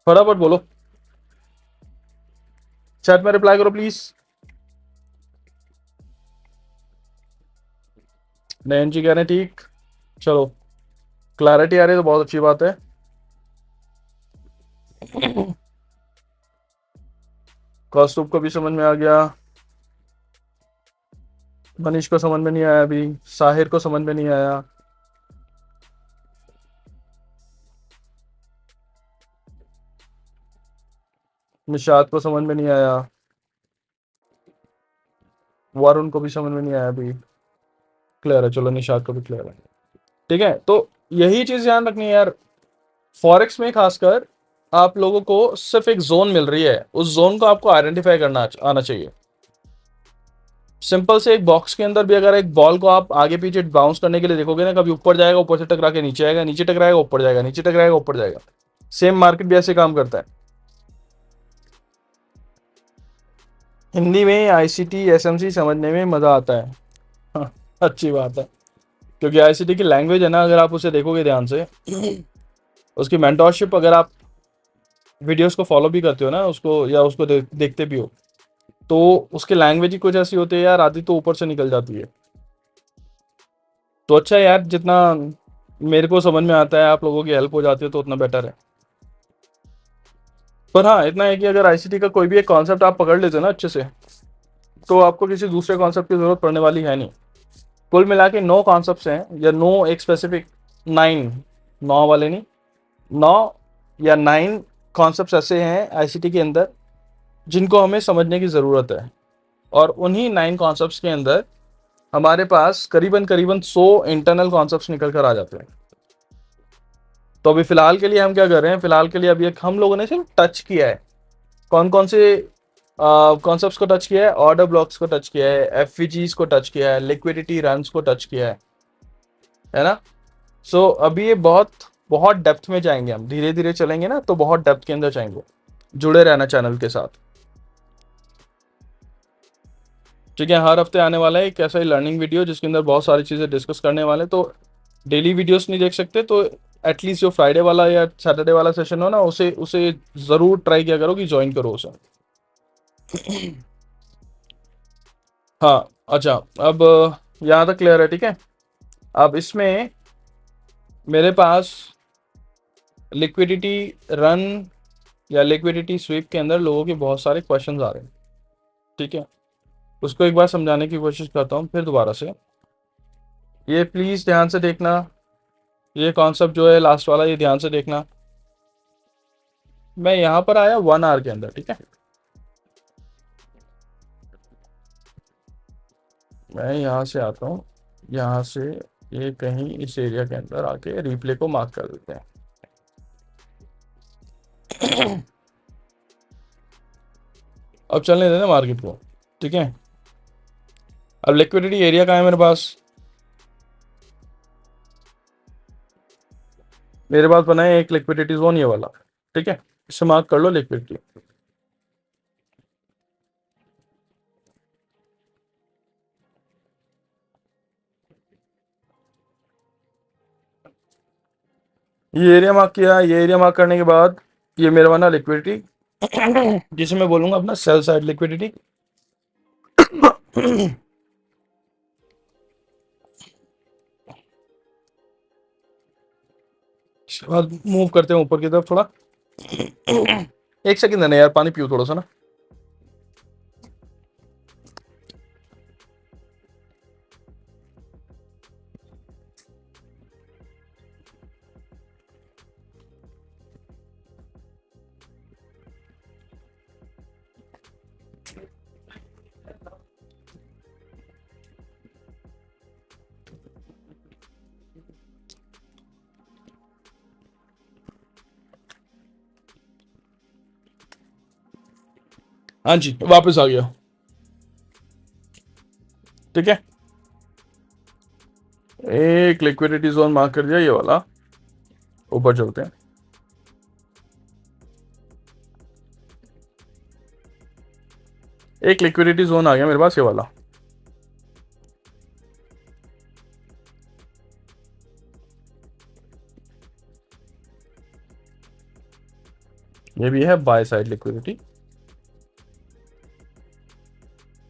फटाफट बोलो, चैट में रिप्लाई करो प्लीज। नयन जी कह रहे हैं ठीक। चलो, क्लैरिटी आ रही है तो बहुत अच्छी बात है। कौस्तुभ को भी समझ में आ गया, मनीष को समझ में नहीं आया, अभी साहिर को समझ में नहीं आया। निशात को समझ में नहीं आया, वरुण को भी समझ में नहीं आया अभी। क्लियर है, चलो निशात को भी क्लियर है। ठीक है, तो यही चीज ध्यान रखनी है यार। फॉरेक्स में खासकर आप लोगों को सिर्फ एक जोन मिल रही है, उस जोन को आपको आइडेंटिफाई करना आना चाहिए। सिंपल से एक बॉक्स के अंदर भी अगर एक बॉल को आप आगे पीछे बाउंस करने के लिए देखोगे ना, कभी ऊपर जाएगा, ऊपर से टकरा के नीचे आएगा, नीचे टकराएगा ऊपर जाएगा, नीचे टकराएगा ऊपर जाएगा। सेम मार्केट भी ऐसे काम करता है। हिंदी में आईसीटी एसएमसी समझने में मजा आता है। हाँ, अच्छी बात है। क्योंकि आईसीटी की लैंग्वेज है ना, अगर आप उसे देखोगे ध्यान से, उसकी मेंटोरशिप, अगर आप वीडियोस को फॉलो भी करते हो ना उसको, या उसको देखते भी हो, तो उसकी लैंग्वेज ही कुछ ऐसी होती है यार, आधी तो ऊपर से निकल जाती है। तो अच्छा है यार, जितना मेरे को समझ में आता है आप लोगों की हेल्प हो जाती है तो उतना बेटर है। पर हाँ, इतना है कि अगर आईसीटी का कोई भी एक कॉन्सेप्ट आप पकड़ लेते हो ना अच्छे से, तो आपको किसी दूसरे कॉन्सेप्ट की जरूरत पड़ने वाली है नहीं। कुल मिला के 9 कॉन्सेप्ट्स हैं, या 9 एक स्पेसिफिक 9, 9 वाले नहीं, 9 या 9 कॉन्सेप्ट्स ऐसे हैं आईसीटी के अंदर जिनको हमें समझने की ज़रूरत है। और उन्हीं 9 कॉन्सेप्ट्स के अंदर हमारे पास करीबन करीबन 100 इंटरनल कॉन्सेप्ट्स निकल कर आ जाते हैं। तो अभी फिलहाल के लिए हम क्या कर रहे हैं, फिलहाल के लिए अभी एक हम लोगों ने सिर्फ टच किया है। कौन कौन से कॉन्सेप्ट्स को टच किया है? ऑर्डर ब्लॉक्स को टच किया है, एफवीजीज को टच किया है, लिक्विडिटी रन्स को टच किया है ना। सो अभी ये बहुत बहुत डेप्थ में जाएंगे, हम धीरे धीरे चलेंगे ना, तो बहुत डेप्थ के अंदर जाएंगे। जुड़े रहना चैनल के साथ। ठीक है, हर हफ्ते आने वाला है एक ऐसा ही लर्निंग वीडियो जिसके अंदर बहुत सारी चीज़ें डिस्कस करने वाले हैं। तो डेली वीडियोस नहीं देख सकते तो एटलीस्ट जो फ्राइडे वाला या सैटरडे वाला सेशन हो ना, उसे उसे ज़रूर ट्राई किया करो कि ज्वाइन करो उसे। हाँ, अच्छा, अब यहाँ तक क्लियर है? ठीक है, अब इसमें मेरे पास लिक्विडिटी रन या लिक्विडिटी स्वीप के अंदर लोगों के बहुत सारे क्वेश्चंस आ रहे हैं। ठीक है, उसको एक बार समझाने की कोशिश करता हूँ फिर दोबारा से। ये प्लीज़ ध्यान से देखना, ये कॉन्सेप्ट जो है लास्ट वाला, ये ध्यान से देखना। मैं यहाँ पर आया 1 आवर के अंदर। ठीक है, मैं यहाँ से आता हूँ, यहाँ से ये कहीं इस एरिया के अंदर आके रिप्ले को मार्क कर देते हैं। अब चलने देना मार्केट को। ठीक है, अब लिक्विडिटी एरिया कहाँ है मेरे पास? मेरे पास बना है एक लिक्विडिटी जोन, ये वाला। ठीक है, इसे मार्क कर लो लिक्विडिटी। ये एरिया मार्क किया, ये एरिया मार्क करने के बाद ये मेरा बना लिक्विडिटी, जिसे मैं बोलूंगा अपना सेल साइड लिक्विडिटी। इसके बाद मूव करते हैं ऊपर की तरफ थोड़ा। एक सेकंड देना यार, पानी पियो थोड़ा सा ना। हाँ जी, वापस आ गया। ठीक है, एक लिक्विडिटी जोन मार्क कर दिया, ये वाला। ऊपर चलते हैं। एक लिक्विडिटी जोन आ गया मेरे पास, ये वाला। ये भी है बाय साइड लिक्विडिटी।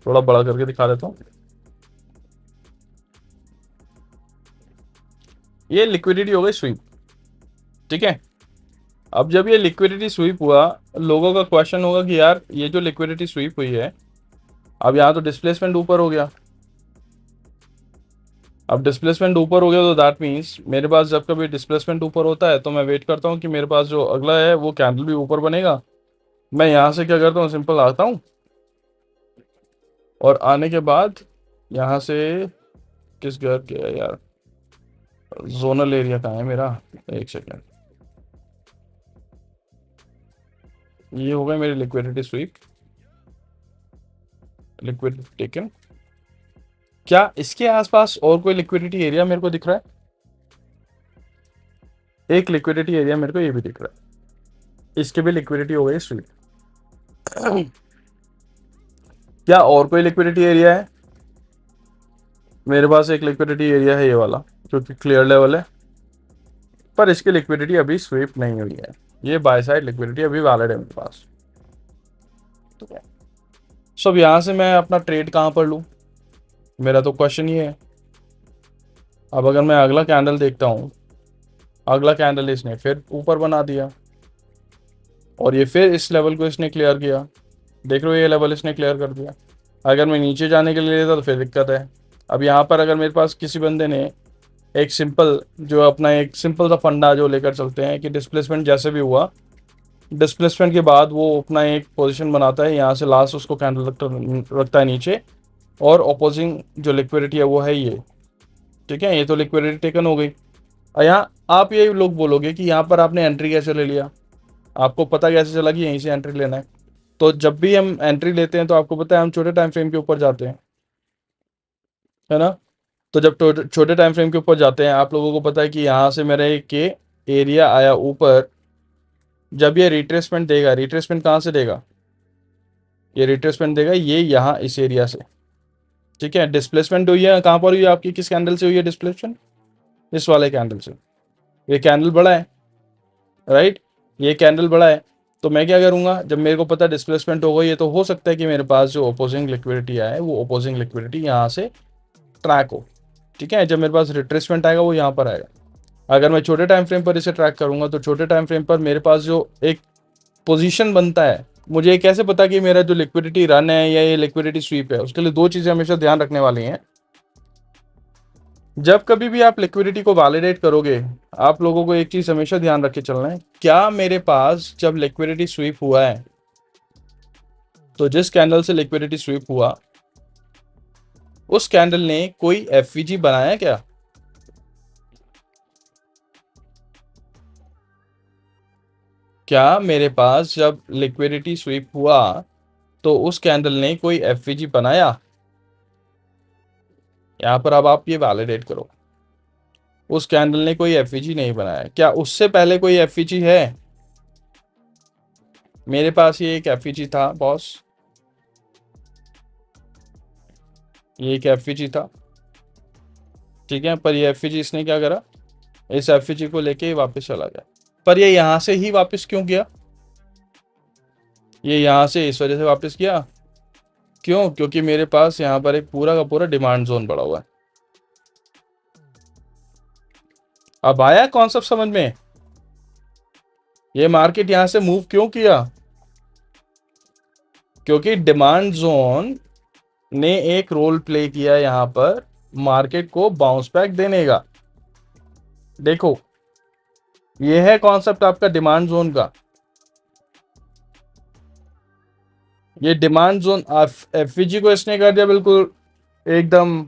थोड़ा बड़ा करके दिखा देता हूँ। ये लिक्विडिटी हो गई स्वीप, ठीक है। अब जब ये लिक्विडिटी स्वीप हुआ, लोगों का क्वेश्चन होगा कि यार ये जो लिक्विडिटी स्वीप हुई है, अब यहाँ तो डिस्प्लेसमेंट ऊपर हो गया। अब डिस्प्लेसमेंट ऊपर हो गया तो दैट मीन्स मेरे पास जब कभी डिस्प्लेसमेंट ऊपर होता है तो मैं वेट करता हूँ कि मेरे पास जो अगला है वो कैंडल भी ऊपर बनेगा। मैं यहाँ से क्या करता हूँ, सिंपल आता हूँ और आने के बाद यहाँ से, किस घर के है यार, जोनल एरिया कहाँ है मेरा, एक सेकेंड। ये हो गई मेरी लिक्विडिटी स्वीप, लिक्विडिटी टेकन। क्या इसके आसपास और कोई लिक्विडिटी एरिया मेरे को दिख रहा है? एक लिक्विडिटी एरिया मेरे को ये भी दिख रहा है, इसके भी लिक्विडिटी हो गई स्वीप। क्या और कोई लिक्विडिटी एरिया है? मेरे पास एक लिक्विडिटी एरिया है ये वाला, जो कि क्लियर लेवल है, पर इसकी लिक्विडिटी अभी स्वीप नहीं हुई है। ये बाय साइड लिक्विडिटी अभी वैलिड है मेरे पास। ठीक है। सो अब यहाँ से मैं अपना ट्रेड कहाँ पर लूँ, मेरा तो क्वेश्चन ये है। अब अगर मैं अगला कैंडल देखता हूँ, अगला कैंडल इसने फिर ऊपर बना दिया और ये फिर इस लेवल को इसने क्लियर किया। देख रहे हो, ये लेवल इसने क्लियर कर दिया। अगर मैं नीचे जाने के लिए लेता तो फिर दिक्कत है। अब यहाँ पर अगर मेरे पास किसी बंदे ने एक सिंपल, जो अपना एक सिंपल सा फंडा जो लेकर चलते हैं कि डिस्प्लेसमेंट जैसे भी हुआ, डिस्प्लेसमेंट के बाद वो अपना एक पोजीशन बनाता है, यहाँ से लास्ट उसको कैंडल रखता है नीचे, और अपोजिंग जो लिक्विडिटी है वो है ये। ठीक है, ये तो लिक्विडिटी टेकन हो गई। और यहाँ आप ये लोग बोलोगे कि यहाँ पर आपने एंट्री कैसे ले लिया, आपको पता कैसे चला कि यहीं से एंट्री लेना है? तो जब भी हम एंट्री लेते हैं तो आपको पता है हम छोटे टाइम फ्रेम के ऊपर जाते हैं, है ना। तो जब छोटे टाइम फ्रेम के ऊपर जाते हैं, आप लोगों को पता है कि यहाँ से मेरा एक एरिया आया ऊपर। जब ये रिट्रेसमेंट देगा, रिट्रेसमेंट कहाँ से देगा, ये रिट्रेसमेंट देगा ये यहाँ इस एरिया से। ठीक है, डिस्प्लेसमेंट हुई है कहाँ पर हुई है आपकी, किस कैंडल से हुई है डिस्प्लेसमेंट? इस वाले कैंडल से। ये कैंडल बड़ा है, राइट, ये कैंडल बड़ा है। तो मैं क्या करूंगा, जब मेरे को पता डिस्प्लेसमेंट हो गई है, तो हो सकता है कि मेरे पास जो अपोजिंग लिक्विडिटी आए वो अपोजिंग लिक्विडिटी यहाँ से ट्रैक हो। ठीक है, जब मेरे पास रिट्रेसमेंट आएगा वो यहाँ पर आएगा। अगर मैं छोटे टाइम फ्रेम पर इसे ट्रैक करूंगा तो छोटे टाइम फ्रेम पर मेरे पास जो एक पोजीशन बनता है, मुझे ये कैसे पता कि मेरा जो लिक्विडिटी रन है या ये लिक्विडिटी स्वीप है? उसके लिए दो चीज़ें हमेशा ध्यान रखने वाली हैं। जब कभी भी आप लिक्विडिटी को वैलिडेट करोगे, आप लोगों को एक चीज़ हमेशा ध्यान रख के चलना है, क्या मेरे पास जब लिक्विडिटी स्वीप हुआ है, तो जिस कैंडल से लिक्विडिटी स्वीप हुआ उस कैंडल ने कोई एफवीजी बनाया क्या? क्या मेरे पास जब लिक्विडिटी स्वीप हुआ तो उस कैंडल ने कोई एफवीजी बनाया? यहां पर अब आप ये वैलिडेट करो, उस कैंडल ने कोई एफवीजी नहीं बनाया। क्या उससे पहले कोई एफवीजी है? मेरे पास ये एक एफवीजी था बॉस, ये एक एफवीजी था। ठीक है, पर ये एफवीजी इसने क्या करा, इस एफवीजी को लेके ही वापस चला गया। पर ये यहां से ही वापस क्यों गया? ये यहां से इस वजह से वापस किया, क्यों? क्योंकि मेरे पास यहाँ पर एक पूरा का पूरा डिमांड जोन पड़ा हुआ है। अब आया कॉन्सेप्ट समझ में? ये मार्केट यहां से मूव क्यों किया? क्योंकि डिमांड जोन ने एक रोल प्ले किया यहां पर मार्केट को बाउंस बैक देने का। देखो, ये है कॉन्सेप्ट आपका डिमांड जोन का। ये डिमांड जोन एफवीजी को इसने कर दिया बिल्कुल एकदम,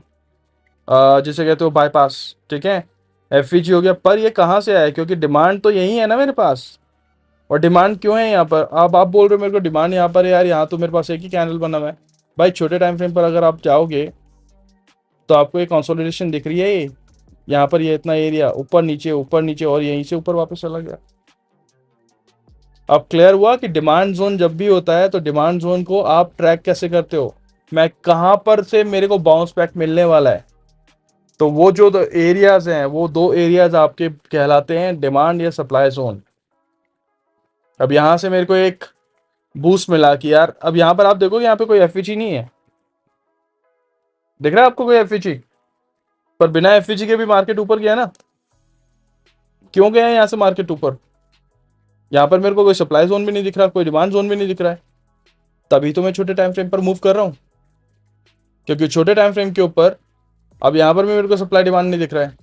जिसे कहते हो बाईपास। ठीक है, एफवीजी हो गया, पर ये कहां से आया? क्योंकि डिमांड तो यही है ना मेरे पास। और डिमांड क्यों है यहाँ पर? अब आप बोल रहे हो मेरे को डिमांड यहाँ पर है, यार यहाँ तो मेरे पास एक ही कैंडल बना हुआ है। भाई छोटे टाइम फ्रेम पर अगर आप जाओगे तो आपको एक कंसोलिडेशन दिख रही है, ये यहाँ पर ये इतना एरिया ऊपर नीचे और यहीं से ऊपर वापस चला गया। अब क्लियर हुआ कि डिमांड जोन जब भी होता है तो डिमांड जोन को आप ट्रैक कैसे करते हो, मैं कहां पर से मेरे को बाउंस बैक मिलने वाला है। तो वो जो एरियाज हैं वो दो एरियाज आपके कहलाते हैं डिमांड या सप्लाई जोन। अब यहां से मेरे को एक बूस्ट मिला कि यार, अब यहां पर आप देखो यहाँ पे कोई एफईजी नहीं है, दिख रहा है आपको कोई एफईजी? पर बिना एफईजी के भी मार्केट ऊपर गया ना। क्यों गया है यहाँ से मार्केट ऊपर? यहाँ पर मेरे को कोई सप्लाई जोन भी नहीं दिख रहा, कोई डिमांड जोन भी नहीं दिख रहा है, तभी तो मैं छोटे टाइम फ्रेम पर मूव कर रहा हूँ। क्योंकि छोटे टाइम फ्रेम के ऊपर अब यहाँ पर भी मेरे को सप्लाई डिमांड नहीं दिख रहा है,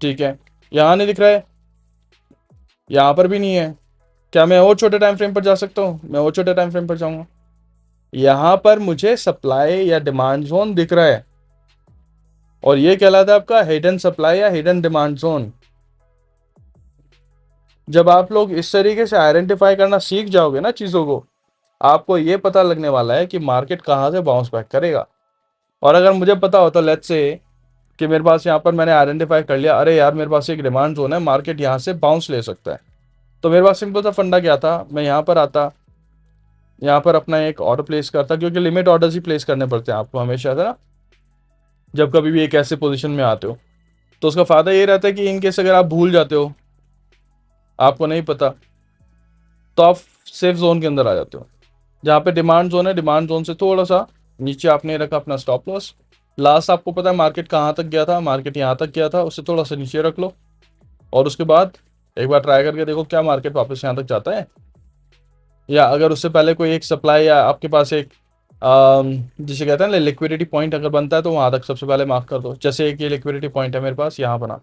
ठीक है, यहाँ नहीं दिख रहा है, यहाँ पर भी नहीं है। क्या मैं और छोटे टाइम फ्रेम पर जा सकता हूँ? मैं और छोटे टाइम फ्रेम पर जाऊंगा, यहाँ पर मुझे सप्लाई या डिमांड जोन दिख रहा है, और ये कहलाता है आपका हिडन सप्लाई या हिडन डिमांड जोन। जब आप लोग इस तरीके से आइडेंटिफाई करना सीख जाओगे ना चीज़ों को, आपको ये पता लगने वाला है कि मार्केट कहाँ से बाउंस बैक करेगा। और अगर मुझे पता होता लेट्स से कि मेरे पास यहाँ पर मैंने आइडेंटिफाई कर लिया, अरे यार मेरे पास एक डिमांड जोन है, मार्केट यहाँ से बाउंस ले सकता है, तो मेरे पास सिंपल सा फंडा क्या था, मैं यहाँ पर आता, यहाँ पर अपना एक ऑर्डर प्लेस करता, क्योंकि लिमिट ऑर्डर्स ही प्लेस करने पड़ते हैं आपको हमेशा, था ना, जब कभी भी एक ऐसे पोजीशन में आते हो। तो उसका फायदा ये रहता है कि इनकेस अगर आप भूल जाते हो, आपको नहीं पता, तो आप सेफ जोन के अंदर आ जाते हो। जहाँ पे डिमांड जोन है, डिमांड जोन से थोड़ा सा नीचे आपने रखा अपना स्टॉप लॉस। लास्ट आपको पता है मार्केट कहाँ तक गया था, मार्केट यहाँ तक गया था, उससे थोड़ा सा नीचे रख लो, और उसके बाद एक बार ट्राई करके देखो क्या मार्केट वापस यहाँ तक जाता है, या अगर उससे पहले कोई एक सप्लाई या आपके पास एक जिसे कहते हैं ना लिक्विडिटी पॉइंट अगर बनता है, तो वहां तक सबसे पहले मार्क कर दो। जैसे एक ये लिक्विडिटी पॉइंट है मेरे पास यहाँ बना,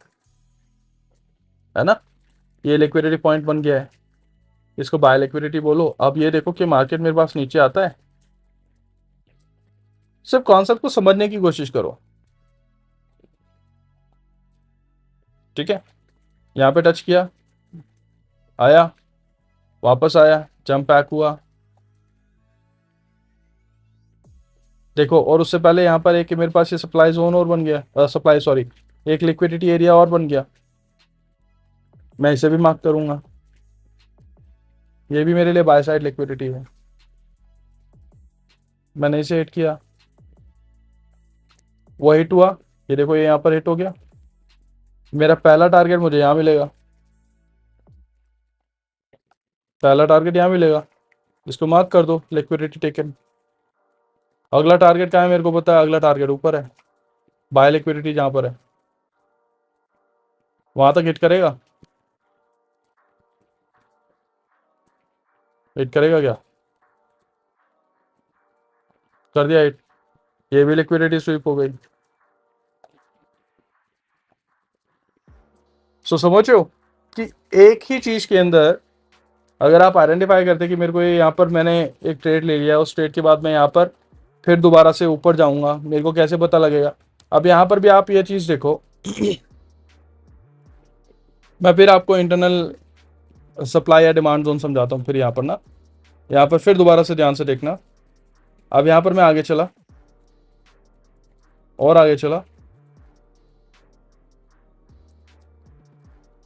है ना, ये लिक्विडिटी पॉइंट बन गया है, इसको बाय लिक्विडिटी बोलो। अब ये देखो कि मार्केट मेरे पास नीचे आता है, सिर्फ कॉन्सेप्ट को समझने की कोशिश करो, ठीक है। यहाँ पे टच किया, आया, वापस आया, जंप बैक हुआ, देखो। और उससे पहले यहाँ पर एक मेरे पास ये सप्लाई जोन और बन गया, सप्लाई सॉरी, एक लिक्विडिटी एरिया और बन गया, मैं इसे भी मार्क करूंगा, ये भी मेरे लिए बाय साइड लिक्विडिटी है, मैंने इसे हिट किया, वो हिट हुआ, ये देखो ये यहाँ पर हिट हो गया, मेरा पहला टारगेट मुझे यहाँ मिलेगा, पहला टारगेट यहाँ मिलेगा, इसको मार्क कर दो लिक्विडिटी टेकन। अगला टारगेट कहाँ है मेरे को पता है, अगला टारगेट ऊपर है, बाय लिक्विडिटी जहाँ पर है, वहां तक हिट करेगा, हिट करेगा क्या? कर दिया हिट, ये भी लिक्विडिटी स्वीप हो गई। सो समझ रहे हो कि एक ही चीज के अंदर अगर आप आइडेंटिफाई करते कि मेरे को ये यहाँ पर मैंने एक ट्रेड ले लिया, उस ट्रेड के बाद मैं यहाँ पर फिर दोबारा से ऊपर जाऊंगा, मेरे को कैसे पता लगेगा? अब यहाँ पर भी आप ये चीज देखो, मैं फिर आपको इंटरनल सप्लाई या डिमांड जोन समझाता हूँ फिर यहाँ पर ना, यहाँ पर फिर दोबारा से ध्यान से देखना। अब यहाँ पर मैं आगे चला और आगे चला,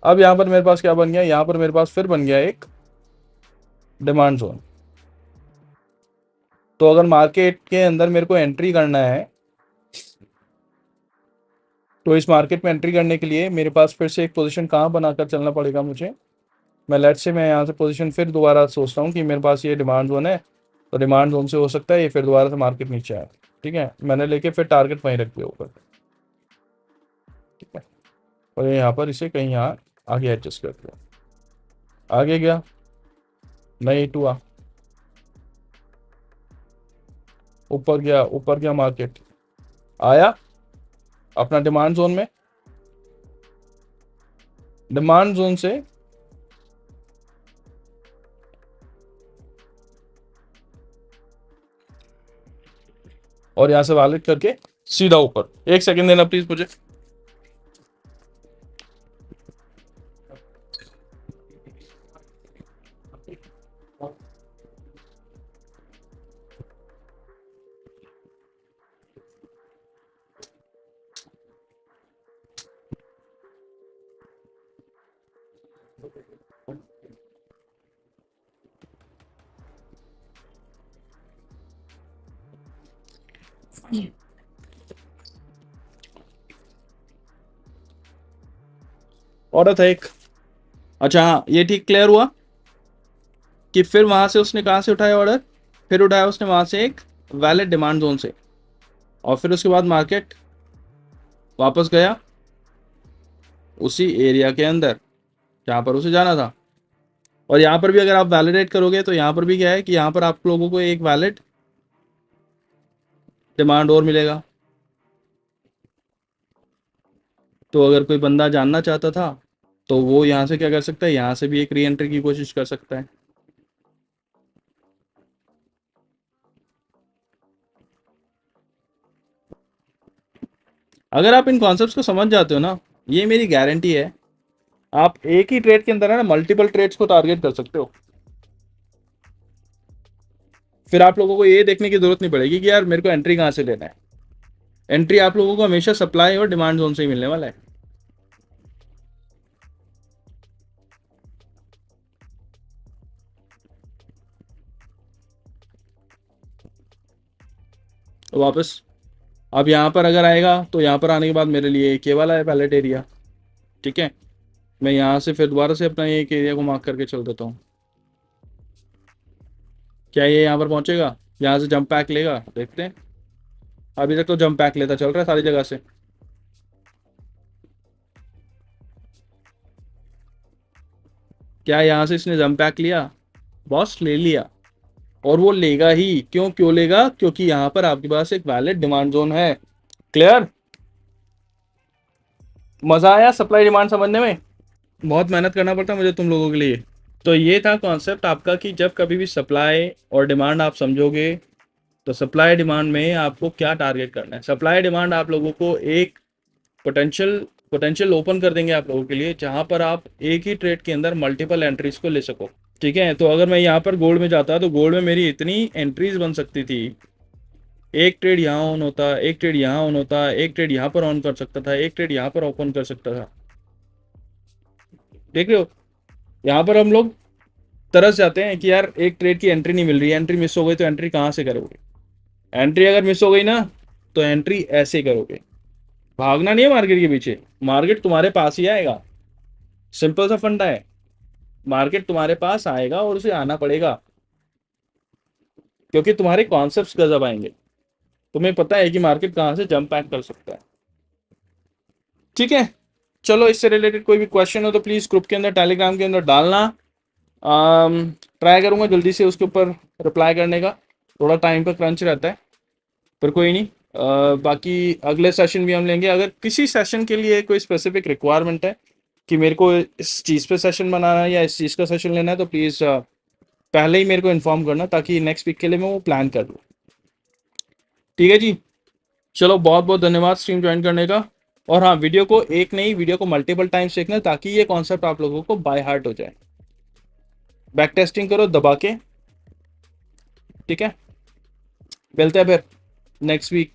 अब यहाँ पर मेरे पास क्या बन गया, यहाँ पर मेरे पास फिर बन गया एक डिमांड जोन। तो अगर मार्केट के अंदर मेरे को एंट्री करना है, तो इस मार्केट में एंट्री करने के लिए मेरे पास फिर से एक पोजीशन कहाँ बनाकर चलना पड़ेगा मुझे। मैं लेट्स से मैं यहाँ से पोजीशन फिर दोबारा सोचता हूँ कि मेरे पास ये डिमांड जोन है, तो डिमांड जोन से हो सकता है ये फिर दोबारा से मार्केट नीचे आए, ठीक है, मैंने लेके फिर टारगेट वहीं रख दिया ऊपर, ठीक है, और यहाँ पर इसे कहीं यहाँ आगे एडजस्ट कर दिया, आगे गया, नहीं हिट हुआ, ऊपर गया मार्केट, आया अपना डिमांड जोन में, डिमांड जोन से और यहां से वैलिड करके सीधा ऊपर। एक सेकंड देना प्लीज मुझे। ऑर्डर था एक। अच्छा हाँ, ये ठीक क्लियर हुआ कि फिर वहां से उसने कहाँ से उठाया ऑर्डर? फिर उठाया उसने वहां से एक वैलिड डिमांड जोन से, और फिर उसके बाद मार्केट वापस गया उसी एरिया के अंदर जहाँ पर उसे जाना था। और यहाँ पर भी अगर आप वैलिडेट करोगे तो यहाँ पर भी क्या है कि यहाँ पर आप लोगों को एक वैलिड डिमांड और मिलेगा। तो अगर कोई बंदा जानना चाहता था तो वो यहाँ से क्या कर सकता है, यहाँ से भी एक री एंट्री की कोशिश कर सकता है। अगर आप इन कॉन्सेप्ट्स को समझ जाते हो ना, ये मेरी गारंटी है, आप एक ही ट्रेड के अंदर है ना मल्टीपल ट्रेड्स को टारगेट कर सकते हो। फिर आप लोगों को ये देखने की जरूरत नहीं पड़ेगी कि यार मेरे को एंट्री कहाँ से लेना है। एंट्री आप लोगों को हमेशा सप्लाई और डिमांड जोन से ही मिलने वाला है। तो वापस अब यहाँ पर अगर आएगा तो यहाँ पर आने के बाद मेरे लिए एक ये वाला है पैलेट एरिया। ठीक है, मैं यहाँ से फिर दोबारा से अपना एक एरिया को मार्क करके चल देता हूँ। क्या ये यहाँ पर पहुँचेगा? यहाँ से जंप पैक लेगा? देखते हैं। अभी तक तो जंप पैक लेता चल रहा है सारी जगह से। क्या यहाँ से इसने जंप पैक लिया? बॉस ले लिया। और वो लेगा ही। क्यों लेगा? क्योंकि यहाँ पर आपके पास एक वैलिड डिमांड जोन है। क्लियर? मजा आया सप्लाई डिमांड समझने में? बहुत मेहनत करना पड़ता है मुझे तुम लोगों के लिए। तो ये था कॉन्सेप्ट आपका कि जब कभी भी सप्लाई और डिमांड आप समझोगे तो सप्लाई डिमांड में आपको क्या टारगेट करना है। सप्लाई डिमांड आप लोगों को एक पोटेंशियल पोटेंशियल ओपन कर देंगे आप लोगों के लिए, जहां पर आप एक ही ट्रेड के अंदर मल्टीपल एंट्रीज को ले सको। ठीक है, तो अगर मैं यहाँ पर गोल्ड में जाता तो गोल्ड में मेरी इतनी एंट्रीज बन सकती थी। एक ट्रेड यहाँ ऑन होता, एक ट्रेड यहाँ ऑन होता, एक ट्रेड यहाँ पर ऑन कर सकता था, एक ट्रेड यहाँ पर ओपन कर सकता था। देख रहे हो, यहाँ पर हम लोग तरस जाते हैं कि यार एक ट्रेड की एंट्री नहीं मिल रही है, एंट्री मिस हो गई तो एंट्री कहाँ से करोगे? एंट्री अगर मिस हो गई ना तो एंट्री ऐसे करोगे। भागना नहीं है मार्केट के पीछे, मार्केट तुम्हारे पास ही आएगा। सिंपल सा फंडा है, मार्केट तुम्हारे पास आएगा और उसे आना पड़ेगा, क्योंकि तुम्हारे कॉन्सेप्ट्स गजब आएंगे। तुम्हें पता है कि मार्केट कहाँ से जंप पैक कर सकता है। ठीक है, चलो इससे रिलेटेड कोई भी क्वेश्चन हो तो प्लीज़ ग्रुप के अंदर टेलीग्राम के अंदर डालना। ट्राई करूँगा जल्दी से उसके ऊपर रिप्लाई करने का, थोड़ा टाइम का क्रंच रहता है, पर कोई नहीं। बाकी अगले सेशन भी हम लेंगे। अगर किसी सेशन के लिए कोई स्पेसिफिक रिक्वायरमेंट है कि मेरे को इस चीज़ पे सेशन बनाना है या इस चीज़ का सेशन लेना है तो प्लीज़ पहले ही मेरे को इन्फॉर्म करना, ताकि नेक्स्ट वीक के लिए मैं वो प्लान कर लूँ। ठीक है जी, चलो बहुत बहुत धन्यवाद स्ट्रीम ज्वाइन करने का। और हाँ, वीडियो को एक नहीं, वीडियो को मल्टीपल टाइम्स देखना, ताकि ये कॉन्सेप्ट आप लोगों को बाय हार्ट हो जाए। बैक टेस्टिंग करो दबा के। ठीक है, मिलते हैं फिर नेक्स्ट वीक।